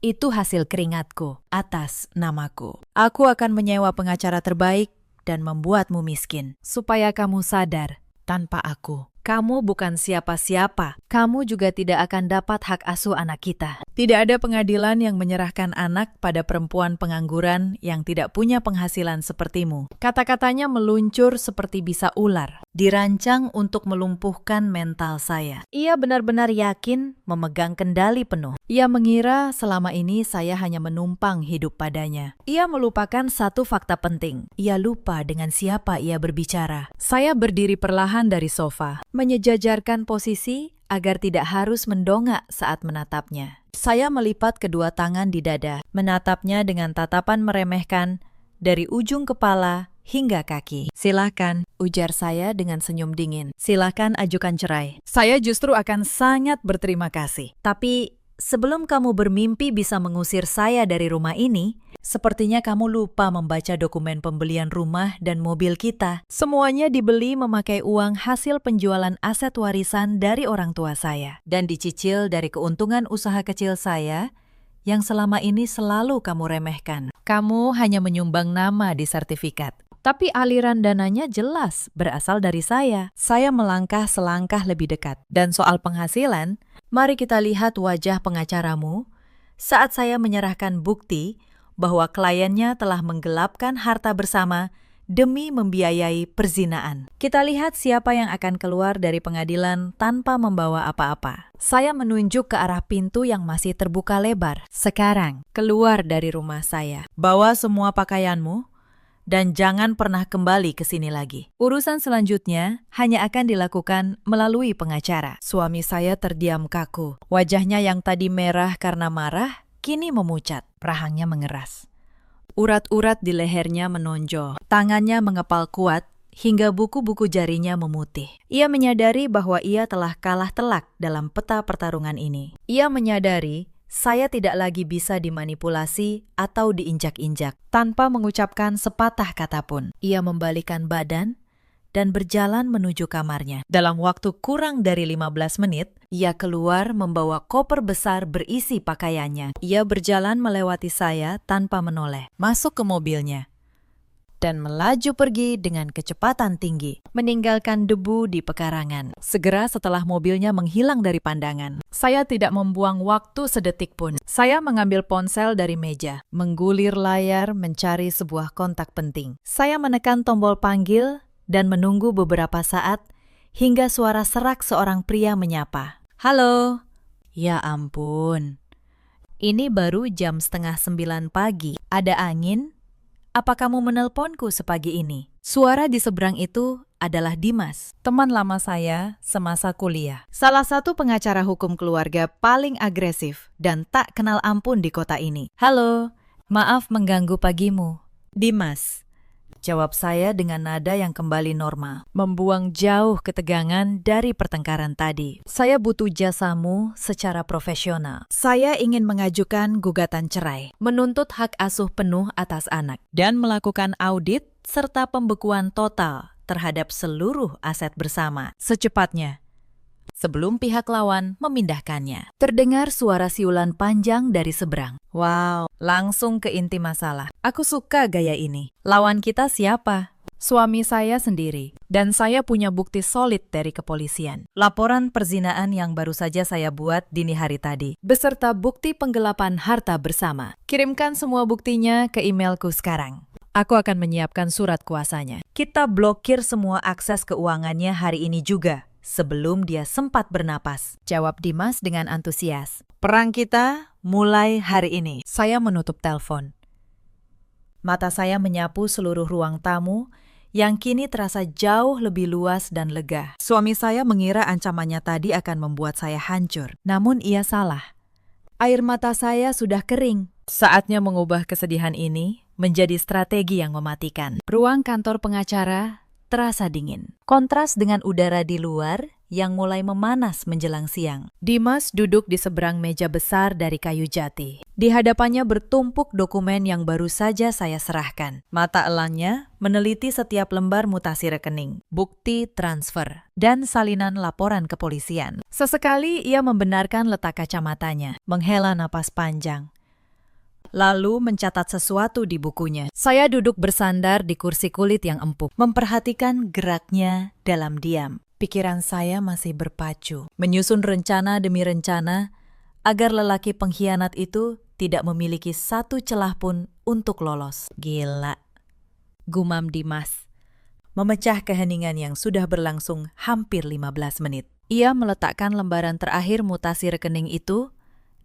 Itu hasil keringatku atas namaku. Aku akan menyewa pengacara terbaik dan membuatmu miskin, supaya kamu sadar, tanpa aku, kamu bukan siapa-siapa. Kamu juga tidak akan dapat hak asuh anak kita. Tidak ada pengadilan yang menyerahkan anak pada perempuan pengangguran yang tidak punya penghasilan sepertimu. Kata-katanya meluncur seperti bisa ular, dirancang untuk melumpuhkan mental saya. Ia benar-benar yakin memegang kendali penuh. Ia mengira selama ini saya hanya menumpang hidup padanya. Ia melupakan satu fakta penting. Ia lupa dengan siapa ia berbicara. Saya berdiri perlahan dari sofa, menyejajarkan posisi agar tidak harus mendongak saat menatapnya. Saya melipat kedua tangan di dada, menatapnya dengan tatapan meremehkan dari ujung kepala hingga kaki. Silakan, ujar saya dengan senyum dingin. Silakan ajukan cerai. Saya justru akan sangat berterima kasih. Tapi sebelum kamu bermimpi bisa mengusir saya dari rumah ini, sepertinya kamu lupa membaca dokumen pembelian rumah dan mobil kita. Semuanya dibeli memakai uang hasil penjualan aset warisan dari orang tua saya dan dicicil dari keuntungan usaha kecil saya yang selama ini selalu kamu remehkan. Kamu hanya menyumbang nama di sertifikat, tapi aliran dananya jelas berasal dari saya. Saya melangkah selangkah lebih dekat. Dan soal penghasilan, mari kita lihat wajah pengacaramu saat saya menyerahkan bukti bahwa kliennya telah menggelapkan harta bersama demi membiayai perzinaan. Kita lihat siapa yang akan keluar dari pengadilan tanpa membawa apa-apa. Saya menunjuk ke arah pintu yang masih terbuka lebar. Sekarang, keluar dari rumah saya. Bawa semua pakaianmu dan jangan pernah kembali ke sini lagi. Urusan selanjutnya hanya akan dilakukan melalui pengacara. Suami saya terdiam kaku. Wajahnya yang tadi merah karena marah kini memucat, rahangnya mengeras. Urat-urat di lehernya menonjol, tangannya mengepal kuat hingga buku-buku jarinya memutih. Ia menyadari bahwa ia telah kalah telak dalam peta pertarungan ini. Ia menyadari saya tidak lagi bisa dimanipulasi atau diinjak-injak. Tanpa mengucapkan sepatah kata pun, ia membalikkan badan dan berjalan menuju kamarnya. Dalam waktu kurang dari 15 menit, ia keluar membawa koper besar berisi pakaiannya. Ia berjalan melewati saya tanpa menoleh, masuk ke mobilnya, dan melaju pergi dengan kecepatan tinggi, meninggalkan debu di pekarangan. Segera setelah mobilnya menghilang dari pandangan, saya tidak membuang waktu sedetik pun. Saya mengambil ponsel dari meja, menggulir layar mencari sebuah kontak penting. Saya menekan tombol panggil dan menunggu beberapa saat hingga suara serak seorang pria menyapa. Halo? Ya ampun. Ini baru jam 8:30 pagi. Ada angin? Apa kamu menelponku sepagi ini? Suara di seberang itu adalah Dimas, teman lama saya semasa kuliah. Salah satu pengacara hukum keluarga paling agresif dan tak kenal ampun di kota ini. Halo, maaf mengganggu pagimu. Dimas, jawab saya dengan nada yang kembali normal, membuang jauh ketegangan dari pertengkaran tadi. Saya butuh jasamu secara profesional. Saya ingin mengajukan gugatan cerai, menuntut hak asuh penuh atas anak, dan melakukan audit serta pembekuan total terhadap seluruh aset bersama secepatnya, sebelum pihak lawan memindahkannya. Terdengar suara siulan panjang dari seberang. Wow, langsung ke inti masalah. Aku suka gaya ini. Lawan kita siapa? Suami saya sendiri, dan saya punya bukti solid dari kepolisian. Laporan perzinaan yang baru saja saya buat dini hari tadi, beserta bukti penggelapan harta bersama. Kirimkan semua buktinya ke emailku sekarang. Aku akan menyiapkan surat kuasanya. Kita blokir semua akses keuangannya hari ini juga, sebelum dia sempat bernapas, jawab Dimas dengan antusias. Perang kita mulai hari ini. Saya menutup telepon. Mata saya menyapu seluruh ruang tamu yang kini terasa jauh lebih luas dan lega. Suami saya mengira ancamannya tadi akan membuat saya hancur. Namun ia salah. Air mata saya sudah kering. Saatnya mengubah kesedihan ini menjadi strategi yang mematikan. Ruang kantor pengacara terasa dingin. Kontras dengan udara di luar yang mulai memanas menjelang siang. Dimas duduk di seberang meja besar dari kayu jati. Di hadapannya bertumpuk dokumen yang baru saja saya serahkan. Mata elangnya meneliti setiap lembar mutasi rekening, bukti transfer, dan salinan laporan kepolisian. Sesekali ia membenarkan letak kacamatanya, menghela napas panjang, lalu mencatat sesuatu di bukunya. Saya duduk bersandar di kursi kulit yang empuk, memperhatikan geraknya dalam diam. Pikiran saya masih berpacu, menyusun rencana demi rencana agar lelaki pengkhianat itu tidak memiliki satu celah pun untuk lolos. Gila, gumam Dimas, memecah keheningan yang sudah berlangsung hampir 15 menit. Ia meletakkan lembaran terakhir mutasi rekening itu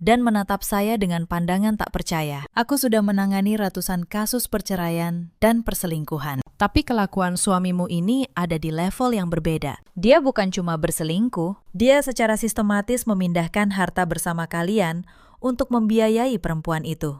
dan menatap saya dengan pandangan tak percaya. Aku sudah menangani ratusan kasus perceraian dan perselingkuhan. Tapi kelakuan suamimu ini ada di level yang berbeda. Dia bukan cuma berselingkuh, dia secara sistematis memindahkan harta bersama kalian untuk membiayai perempuan itu.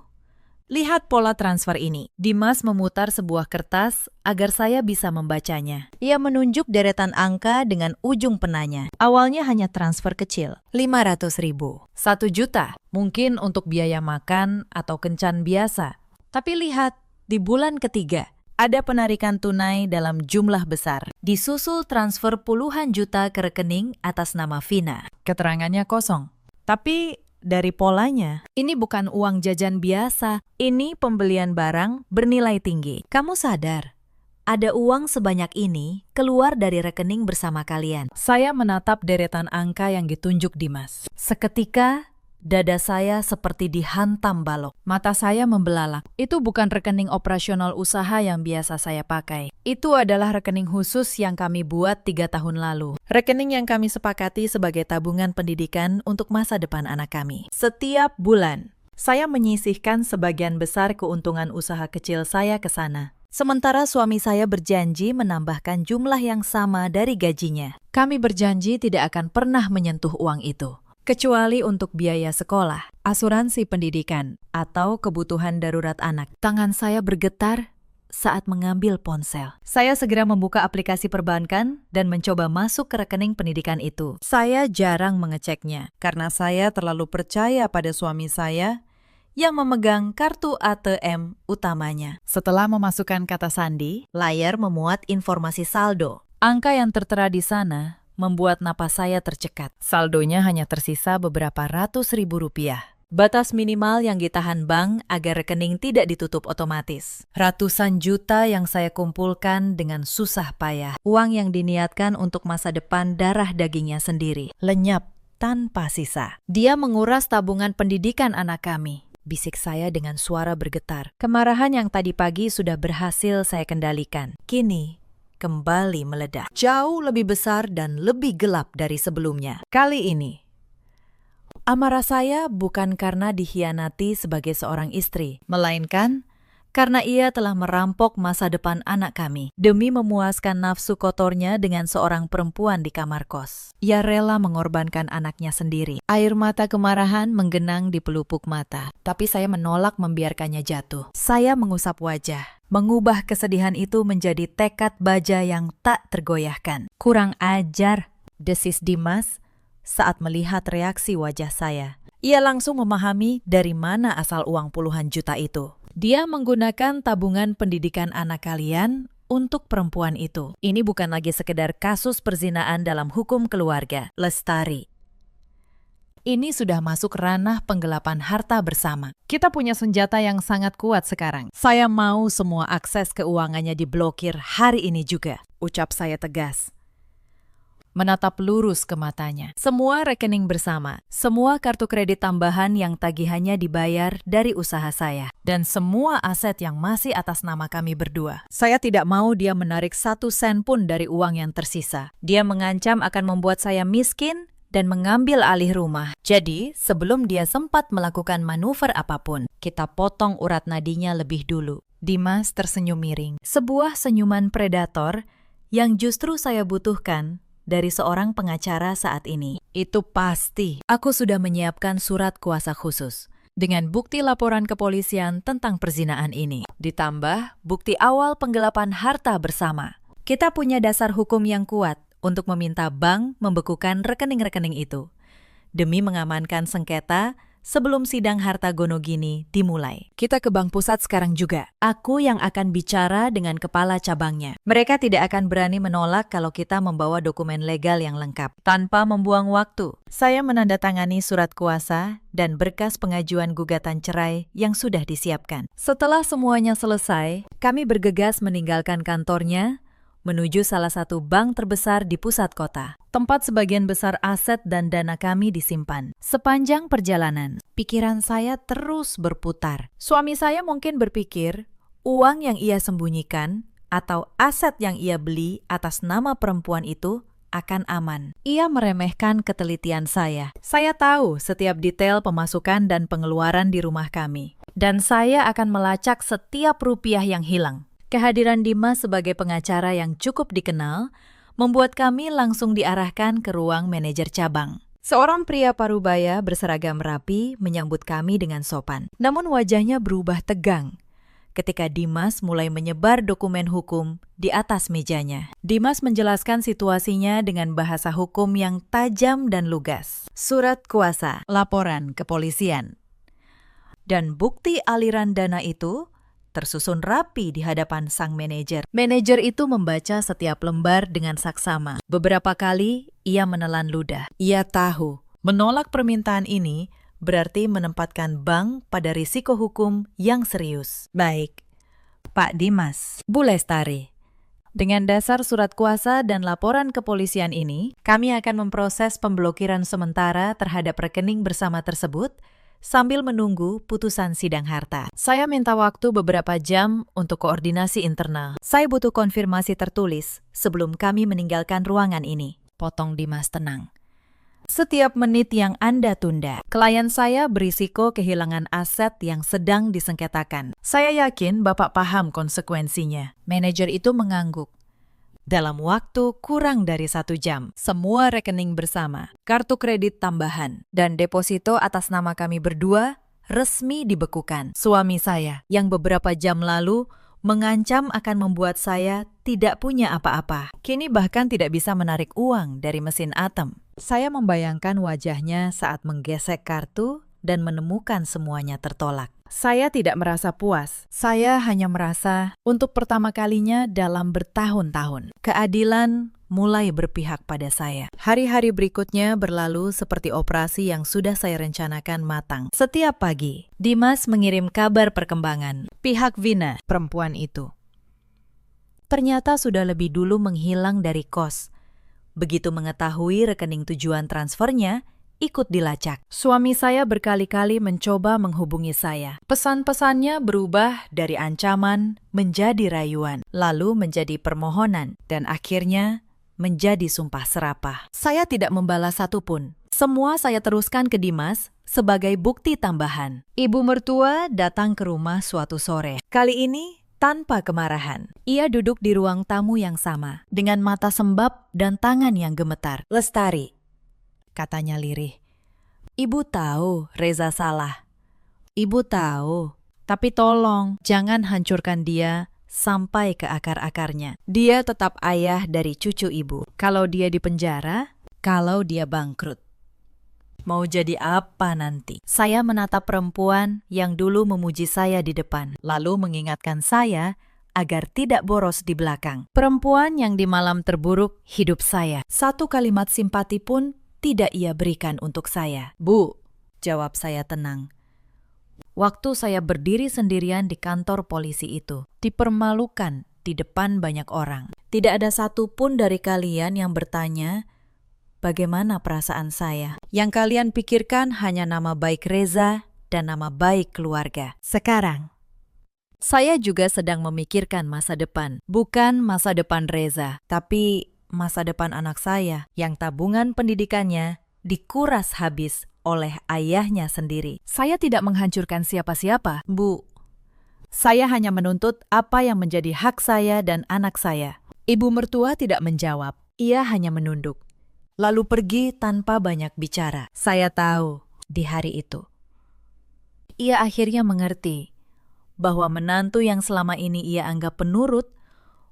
Lihat pola transfer ini. Dimas memutar sebuah kertas agar saya bisa membacanya. Ia menunjuk deretan angka dengan ujung penanya. Awalnya hanya transfer kecil, 500.000, 1 juta, mungkin untuk biaya makan atau kencan biasa. Tapi lihat, di bulan ketiga, ada penarikan tunai dalam jumlah besar. Disusul transfer puluhan juta ke rekening atas nama Vina. Keterangannya kosong. Tapi dari polanya, ini bukan uang jajan biasa. Ini pembelian barang bernilai tinggi. Kamu sadar, ada uang sebanyak ini keluar dari rekening bersama kalian. Saya menatap deretan angka yang ditunjuk Dimas. Seketika, dada saya seperti dihantam balok. Mata saya membelalak. Itu bukan rekening operasional usaha yang biasa saya pakai. Itu adalah rekening khusus yang kami buat 3 tahun lalu. Rekening yang kami sepakati sebagai tabungan pendidikan untuk masa depan anak kami. Setiap bulan, saya menyisihkan sebagian besar keuntungan usaha kecil saya ke sana. Sementara suami saya berjanji menambahkan jumlah yang sama dari gajinya. Kami berjanji tidak akan pernah menyentuh uang itu, kecuali untuk biaya sekolah, asuransi pendidikan, atau kebutuhan darurat anak. Tangan saya bergetar saat mengambil ponsel. Saya segera membuka aplikasi perbankan dan mencoba masuk ke rekening pendidikan itu. Saya jarang mengeceknya, karena saya terlalu percaya pada suami saya yang memegang kartu ATM utamanya. Setelah memasukkan kata sandi, layar memuat informasi saldo. Angka yang tertera di sana membuat napas saya tercekat. Saldonya hanya tersisa beberapa ratus ribu rupiah. Batas minimal yang ditahan bank agar rekening tidak ditutup otomatis. Ratusan juta yang saya kumpulkan dengan susah payah. Uang yang diniatkan untuk masa depan darah dagingnya sendiri. Lenyap tanpa sisa. Dia menguras tabungan pendidikan anak kami, bisik saya dengan suara bergetar. Kemarahan yang tadi pagi sudah berhasil saya kendalikan. Kini kembali meledak. Jauh lebih besar dan lebih gelap dari sebelumnya. Kali ini, amarah saya bukan karena dikhianati sebagai seorang istri, melainkan karena ia telah merampok masa depan anak kami demi memuaskan nafsu kotornya dengan seorang perempuan di kamar kos. Ia rela mengorbankan anaknya sendiri. Air mata kemarahan menggenang di pelupuk mata, tapi saya menolak membiarkannya jatuh. Saya mengusap wajah, mengubah kesedihan itu menjadi tekad baja yang tak tergoyahkan. Kurang ajar, desis Dimas saat melihat reaksi wajah saya. Ia langsung memahami dari mana asal uang puluhan juta itu. Dia menggunakan tabungan pendidikan anak kalian untuk perempuan itu. Ini bukan lagi sekedar kasus perzinaan dalam hukum keluarga, Lestari. Ini sudah masuk ranah penggelapan harta bersama. Kita punya senjata yang sangat kuat sekarang. Saya mau semua akses keuangannya diblokir hari ini juga, ucap saya tegas. Menatap lurus ke matanya. Semua rekening bersama, semua kartu kredit tambahan yang tagihannya dibayar dari usaha saya, dan semua aset yang masih atas nama kami berdua. Saya tidak mau dia menarik 1 sen pun dari uang yang tersisa. Dia mengancam akan membuat saya miskin dan mengambil alih rumah. Jadi, sebelum dia sempat melakukan manuver apapun, kita potong urat nadinya lebih dulu. Dimas tersenyum miring. Sebuah senyuman predator yang justru saya butuhkan dari seorang pengacara saat ini. Itu pasti. Aku sudah menyiapkan surat kuasa khusus dengan bukti laporan kepolisian tentang perzinaan ini. Ditambah bukti awal penggelapan harta bersama. Kita punya dasar hukum yang kuat untuk meminta bank membekukan rekening-rekening itu, demi mengamankan sengketa sebelum sidang harta Gonogini dimulai. Kita ke Bank Pusat sekarang juga. Aku yang akan bicara dengan kepala cabangnya. Mereka tidak akan berani menolak kalau kita membawa dokumen legal yang lengkap. Tanpa membuang waktu, saya menandatangani surat kuasa dan berkas pengajuan gugatan cerai yang sudah disiapkan. Setelah semuanya selesai, kami bergegas meninggalkan kantornya menuju salah satu bank terbesar di pusat kota, tempat sebagian besar aset dan dana kami disimpan. Sepanjang perjalanan, pikiran saya terus berputar. Suami saya mungkin berpikir, uang yang ia sembunyikan atau aset yang ia beli atas nama perempuan itu akan aman. Ia meremehkan ketelitian saya. Saya tahu setiap detail pemasukan dan pengeluaran di rumah kami. Dan saya akan melacak setiap rupiah yang hilang. Kehadiran Dimas sebagai pengacara yang cukup dikenal membuat kami langsung diarahkan ke ruang manajer cabang. Seorang pria parubaya berseragam rapi menyambut kami dengan sopan. Namun wajahnya berubah tegang ketika Dimas mulai menyebar dokumen hukum di atas mejanya. Dimas menjelaskan situasinya dengan bahasa hukum yang tajam dan lugas. Surat kuasa, laporan kepolisian, dan bukti aliran dana itu tersusun rapi di hadapan sang manajer. Manajer itu membaca setiap lembar dengan saksama. Beberapa kali ia menelan ludah. Ia tahu menolak permintaan ini berarti menempatkan bank pada risiko hukum yang serius. Baik, Pak Dimas, Bu Lestari. Dengan dasar surat kuasa dan laporan kepolisian ini, kami akan memproses pemblokiran sementara terhadap rekening bersama tersebut sambil menunggu putusan sidang harta. Saya minta waktu beberapa jam untuk koordinasi internal. Saya butuh konfirmasi tertulis sebelum kami meninggalkan ruangan ini. Potong Dimas tenang. Setiap menit yang Anda tunda, klien saya berisiko kehilangan aset yang sedang disengketakan. Saya yakin Bapak paham konsekuensinya. Manajer itu mengangguk. Dalam waktu kurang dari 1 jam, semua rekening bersama, kartu kredit tambahan, dan deposito atas nama kami berdua resmi dibekukan. Suami saya, yang beberapa jam lalu mengancam akan membuat saya tidak punya apa-apa, kini bahkan tidak bisa menarik uang dari mesin ATM. Saya membayangkan wajahnya saat menggesek kartu dan menemukan semuanya tertolak. Saya tidak merasa puas. Saya hanya merasa untuk pertama kalinya dalam bertahun-tahun, keadilan mulai berpihak pada saya. Hari-hari berikutnya berlalu seperti operasi yang sudah saya rencanakan matang. Setiap pagi, Dimas mengirim kabar perkembangan. Pihak Vina, perempuan itu, ternyata sudah lebih dulu menghilang dari kos. Begitu mengetahui rekening tujuan transfernya, ikut dilacak. Suami saya berkali-kali mencoba menghubungi saya. Pesan-pesannya berubah dari ancaman menjadi rayuan, lalu menjadi permohonan, dan akhirnya menjadi sumpah serapah. Saya tidak membalas satupun. Semua saya teruskan ke Dimas sebagai bukti tambahan. Ibu mertua datang ke rumah suatu sore. Kali ini tanpa kemarahan. Ia duduk di ruang tamu yang sama, dengan mata sembab dan tangan yang gemetar. Lestari, katanya lirih. Ibu tahu Reza salah. Ibu tahu. Tapi tolong, jangan hancurkan dia sampai ke akar-akarnya. Dia tetap ayah dari cucu ibu. Kalau dia dipenjara, kalau dia bangkrut, Mau jadi apa nanti? Saya menatap perempuan yang dulu memuji saya di depan, lalu mengingatkan saya agar tidak boros di belakang. Perempuan yang di malam terburuk hidup saya. Satu kalimat simpati pun tidak ia berikan untuk saya. Bu, jawab saya tenang. Waktu saya berdiri sendirian di kantor polisi itu, dipermalukan di depan banyak orang. Tidak ada satupun dari kalian yang bertanya, bagaimana perasaan saya? Yang kalian pikirkan hanya nama baik Reza dan nama baik keluarga. Sekarang, saya juga sedang memikirkan masa depan. Bukan masa depan Reza, tapi masa depan anak saya yang tabungan pendidikannya dikuras habis oleh ayahnya sendiri. Saya tidak menghancurkan siapa-siapa, Bu. Saya hanya menuntut apa yang menjadi hak saya dan anak saya. Ibu mertua tidak menjawab. Ia hanya menunduk, lalu pergi tanpa banyak bicara. Saya tahu di hari itu, ia akhirnya mengerti bahwa menantu yang selama ini ia anggap penurut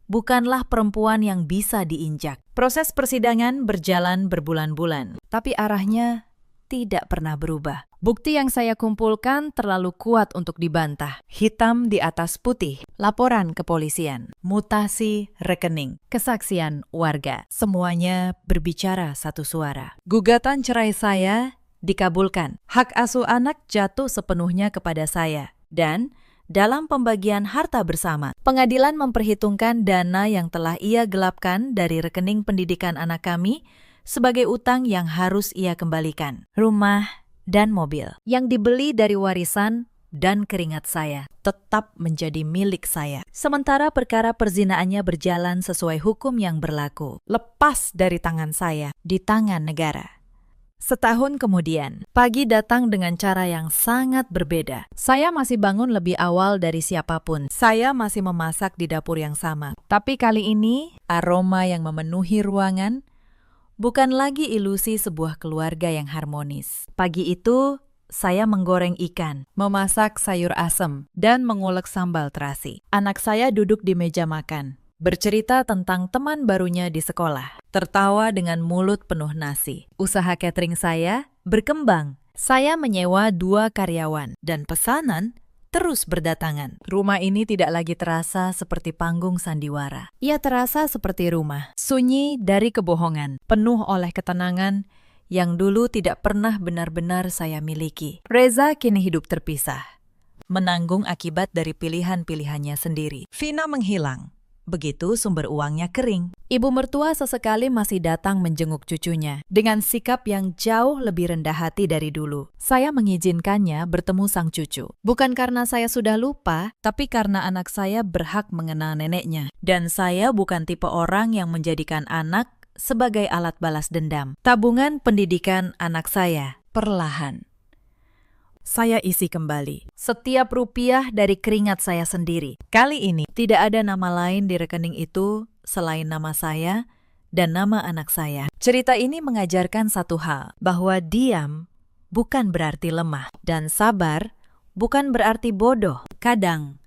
bukanlah perempuan yang bisa diinjak. Proses persidangan berjalan berbulan-bulan, tapi arahnya tidak pernah berubah. Bukti yang saya kumpulkan terlalu kuat untuk dibantah. Hitam di atas putih, laporan kepolisian, mutasi rekening, kesaksian warga. Semuanya berbicara satu suara. Gugatan cerai saya dikabulkan. Hak asuh anak jatuh sepenuhnya kepada saya. Dan dalam pembagian harta bersama, pengadilan memperhitungkan dana yang telah ia gelapkan dari rekening pendidikan anak kami sebagai utang yang harus ia kembalikan. Rumah dan mobil yang dibeli dari warisan dan keringat saya tetap menjadi milik saya. Sementara perkara perzinaannya berjalan sesuai hukum yang berlaku, lepas dari tangan saya, di tangan negara. Setahun kemudian, pagi datang dengan cara yang sangat berbeda. Saya masih bangun lebih awal dari siapapun. Saya masih memasak di dapur yang sama. Tapi kali ini, aroma yang memenuhi ruangan bukan lagi ilusi sebuah keluarga yang harmonis. Pagi itu, saya menggoreng ikan, memasak sayur asem, dan mengulek sambal terasi. Anak saya duduk di meja makan, bercerita tentang teman barunya di sekolah, tertawa dengan mulut penuh nasi. Usaha catering saya berkembang. Saya menyewa 2 karyawan, dan pesanan terus berdatangan. Rumah ini tidak lagi terasa seperti panggung sandiwara. Ia terasa seperti rumah, sunyi dari kebohongan, penuh oleh ketenangan yang dulu tidak pernah benar-benar saya miliki. Reza kini hidup terpisah, menanggung akibat dari pilihan-pilihannya sendiri. Vina menghilang. Begitu sumber uangnya kering. Ibu mertua sesekali masih datang menjenguk cucunya dengan sikap yang jauh lebih rendah hati dari dulu. Saya mengizinkannya bertemu sang cucu. Bukan karena saya sudah lupa, tapi karena anak saya berhak mengenal neneknya. Dan saya bukan tipe orang yang menjadikan anak sebagai alat balas dendam. Tabungan pendidikan anak saya perlahan saya isi kembali. Setiap rupiah dari keringat saya sendiri. Kali ini tidak ada nama lain di rekening itu selain nama saya dan nama anak saya. Cerita ini mengajarkan satu hal, bahwa diam bukan berarti lemah dan sabar bukan berarti bodoh. Kadang,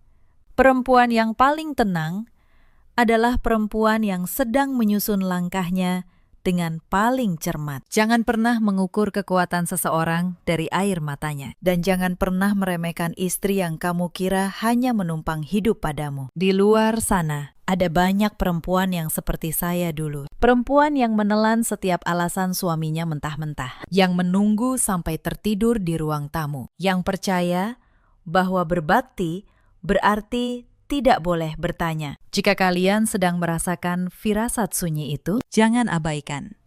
perempuan yang paling tenang adalah perempuan yang sedang menyusun langkahnya dengan paling cermat. Jangan pernah mengukur kekuatan seseorang dari air matanya. Dan jangan pernah meremehkan istri yang kamu kira hanya menumpang hidup padamu. Di luar sana, ada banyak perempuan yang seperti saya dulu. Perempuan yang menelan setiap alasan suaminya mentah-mentah. Yang menunggu sampai tertidur di ruang tamu. Yang percaya bahwa berbakti berarti tidak boleh bertanya. Jika kalian sedang merasakan firasat sunyi itu, jangan abaikan.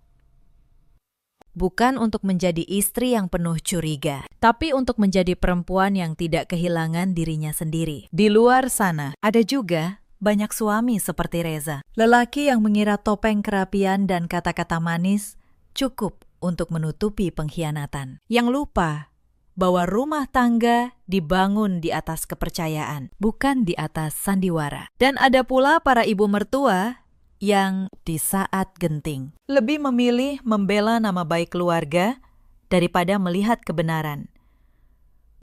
Bukan untuk menjadi istri yang penuh curiga, tapi untuk menjadi perempuan yang tidak kehilangan dirinya sendiri. Di luar sana, ada juga banyak suami seperti Reza. Lelaki yang mengira topeng kerapian dan kata-kata manis cukup untuk menutupi pengkhianatan. Yang lupa bahwa rumah tangga dibangun di atas kepercayaan, bukan di atas sandiwara. Dan ada pula para ibu mertua yang di saat genting lebih memilih membela nama baik keluarga daripada melihat kebenaran.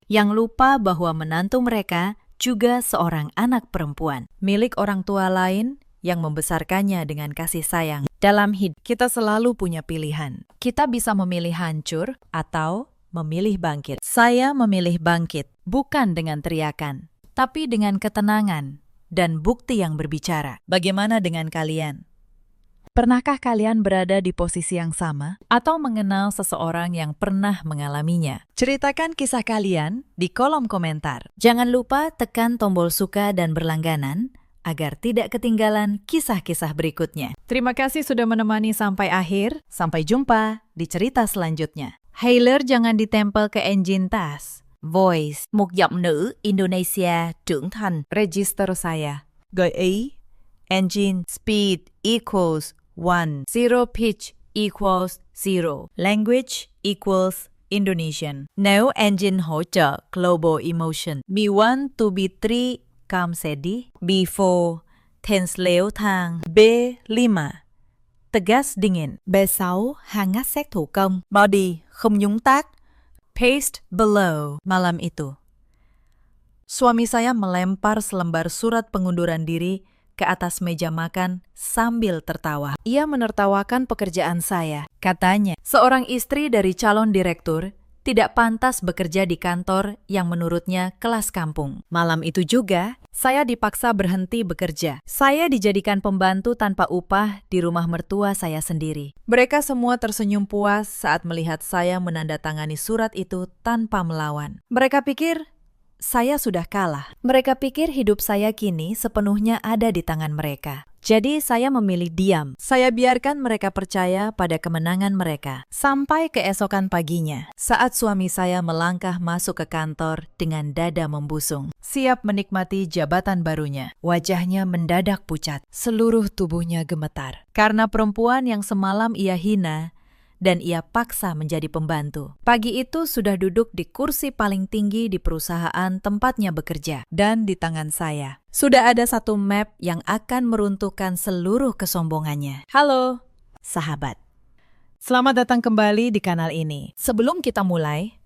Yang lupa bahwa menantu mereka juga seorang anak perempuan, milik orang tua lain yang membesarkannya dengan kasih sayang. Dalam hidup, kita selalu punya pilihan. Kita bisa memilih hancur atau memilih bangkit. Saya memilih bangkit, bukan dengan teriakan, tapi dengan ketenangan dan bukti yang berbicara. Bagaimana dengan kalian? Pernahkah kalian berada di posisi yang sama atau mengenal seseorang yang pernah mengalaminya? Ceritakan kisah kalian di kolom komentar. Jangan lupa tekan tombol suka dan berlangganan agar tidak ketinggalan kisah-kisah berikutnya. Terima kasih sudah menemani sampai akhir. Sampai jumpa di cerita selanjutnya. Hailer jangan ditempel ke engine tas. Voice, một giọng nữ Indonesia trưởng thành. Register saya. Gợi ý, engine speed equals 1. Zero pitch equals 0. Language equals Indonesian. Nếu engine hỗ trợ global emotion. We want to be 3 cam sedih. B4 tense leo thang. B5 tegas dingin. B6 hangat xét thủ công. Body không nhúng tác. Paste below. Malam itu, suami saya melempar selembar surat pengunduran diri ke atas meja makan sambil tertawa. Ia menertawakan pekerjaan saya. Katanya, seorang istri dari calon direktur tidak pantas bekerja di kantor yang menurutnya kelas kampung. Malam itu juga, saya dipaksa berhenti bekerja. Saya dijadikan pembantu tanpa upah di rumah mertua saya sendiri. Mereka semua tersenyum puas saat melihat saya menandatangani surat itu tanpa melawan. Mereka pikir saya sudah kalah. Mereka pikir hidup saya kini sepenuhnya ada di tangan mereka. Jadi saya memilih diam. Saya biarkan mereka percaya pada kemenangan mereka. Sampai keesokan paginya, saat suami saya melangkah masuk ke kantor dengan dada membusung, siap menikmati jabatan barunya. Wajahnya mendadak pucat, seluruh tubuhnya gemetar. Karena perempuan yang semalam ia hina, dan ia paksa menjadi pembantu. Pagi itu sudah duduk di kursi paling tinggi di perusahaan tempatnya bekerja. Dan di tangan saya, sudah ada satu map yang akan meruntuhkan seluruh kesombongannya. Halo, sahabat. Selamat datang kembali di kanal ini. Sebelum kita mulai,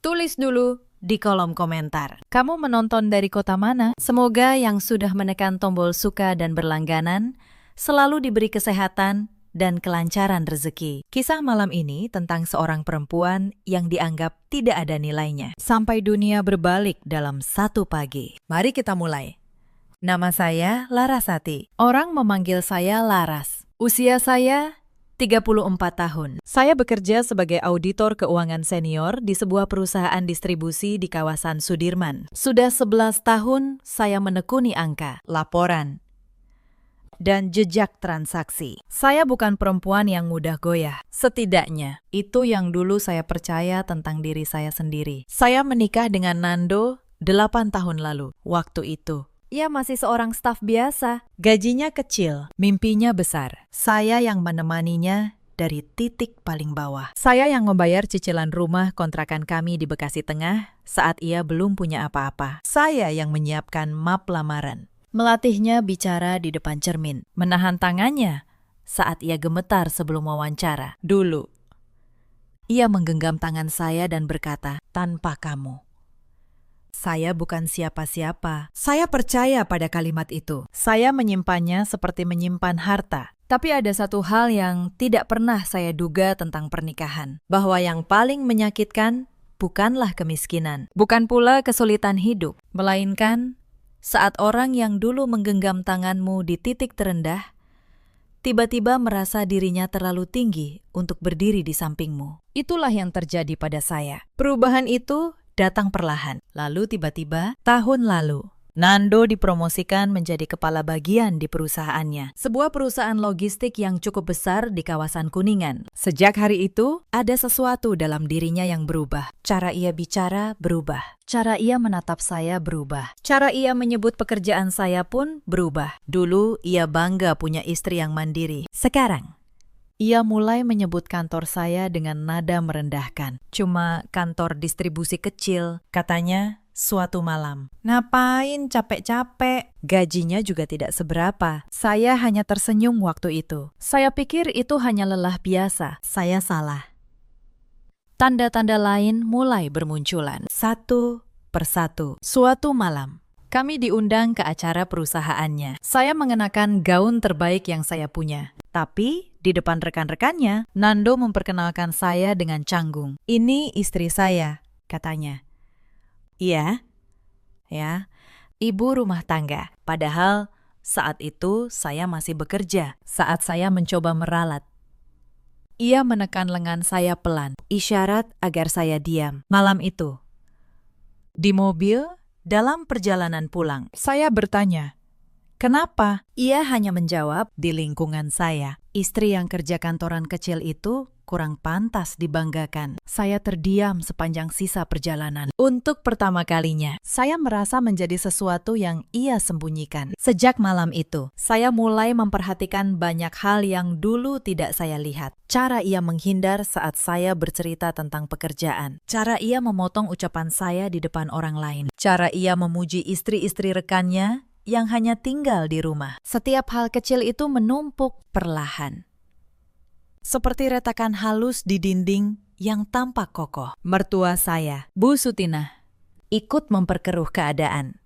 tulis dulu di kolom komentar. Kamu menonton dari kota mana? Semoga yang sudah menekan tombol suka dan berlangganan selalu diberi kesehatan dan kelancaran rezeki. Kisah malam ini tentang seorang perempuan yang dianggap tidak ada nilainya. Sampai dunia berbalik dalam satu pagi. Mari kita mulai. Nama saya Larasati. Orang memanggil saya Laras. Usia saya 34 tahun. Saya bekerja sebagai auditor keuangan senior di sebuah perusahaan distribusi di kawasan Sudirman. Sudah 11 tahun saya menekuni angka, laporan, dan jejak transaksi. Saya bukan perempuan yang mudah goyah. Setidaknya, itu yang dulu saya percaya tentang diri saya sendiri. Saya menikah dengan Nando 8 tahun lalu. Waktu itu, ia masih seorang staf biasa. Gajinya kecil, mimpinya besar. Saya yang menemaninya dari titik paling bawah. Saya yang membayar cicilan rumah kontrakan kami di Bekasi Tengah saat ia belum punya apa-apa. Saya yang menyiapkan map lamaran, melatihnya bicara di depan cermin, menahan tangannya saat ia gemetar sebelum wawancara. Dulu, ia menggenggam tangan saya dan berkata, "Tanpa kamu, saya bukan siapa-siapa." Saya percaya pada kalimat itu. Saya menyimpannya seperti menyimpan harta. Tapi ada satu hal yang tidak pernah saya duga tentang pernikahan, bahwa yang paling menyakitkan bukanlah kemiskinan, bukan pula kesulitan hidup, melainkan saat orang yang dulu menggenggam tanganmu di titik terendah, tiba-tiba merasa dirinya terlalu tinggi untuk berdiri di sampingmu. Itulah yang terjadi pada saya. Perubahan itu datang perlahan. Lalu tiba-tiba, tahun lalu, Nando dipromosikan menjadi kepala bagian di perusahaannya. Sebuah perusahaan logistik yang cukup besar di kawasan Kuningan. Sejak hari itu, ada sesuatu dalam dirinya yang berubah. Cara ia bicara berubah. Cara ia menatap saya berubah. Cara ia menyebut pekerjaan saya pun berubah. Dulu, ia bangga punya istri yang mandiri. Sekarang, ia mulai menyebut kantor saya dengan nada merendahkan. Cuma kantor distribusi kecil, katanya. Suatu malam, ngapain capek-capek? Gajinya juga tidak seberapa. Saya hanya tersenyum waktu itu. Saya pikir itu hanya lelah biasa. Saya salah. Tanda-tanda lain mulai bermunculan, satu persatu. Suatu malam, Kami diundang ke acara perusahaannya. Saya mengenakan gaun terbaik yang saya punya. Tapi di depan rekan-rekannya, Nando memperkenalkan saya dengan canggung. "Ini istri saya," katanya. "Iya, ya, ibu rumah tangga." Padahal saat itu saya masih bekerja. Saat saya mencoba meralat, ia menekan lengan saya pelan, isyarat agar saya diam. Malam itu, di mobil, dalam perjalanan pulang, saya bertanya, "Kenapa?" Ia hanya menjawab, "Di lingkungan saya, istri yang kerja kantoran kecil itu kurang pantas dibanggakan." Saya terdiam sepanjang sisa perjalanan. Untuk pertama kalinya, saya merasa menjadi sesuatu yang ia sembunyikan. Sejak malam itu, saya mulai memperhatikan banyak hal yang dulu tidak saya lihat. Cara ia menghindar saat saya bercerita tentang pekerjaan. Cara ia memotong ucapan saya di depan orang lain. Cara ia memuji istri-istri rekannya yang hanya tinggal di rumah. Setiap hal kecil itu menumpuk perlahan, seperti retakan halus di dinding yang tampak kokoh. Mertua saya, Bu Sutina, ikut memperkeruh keadaan.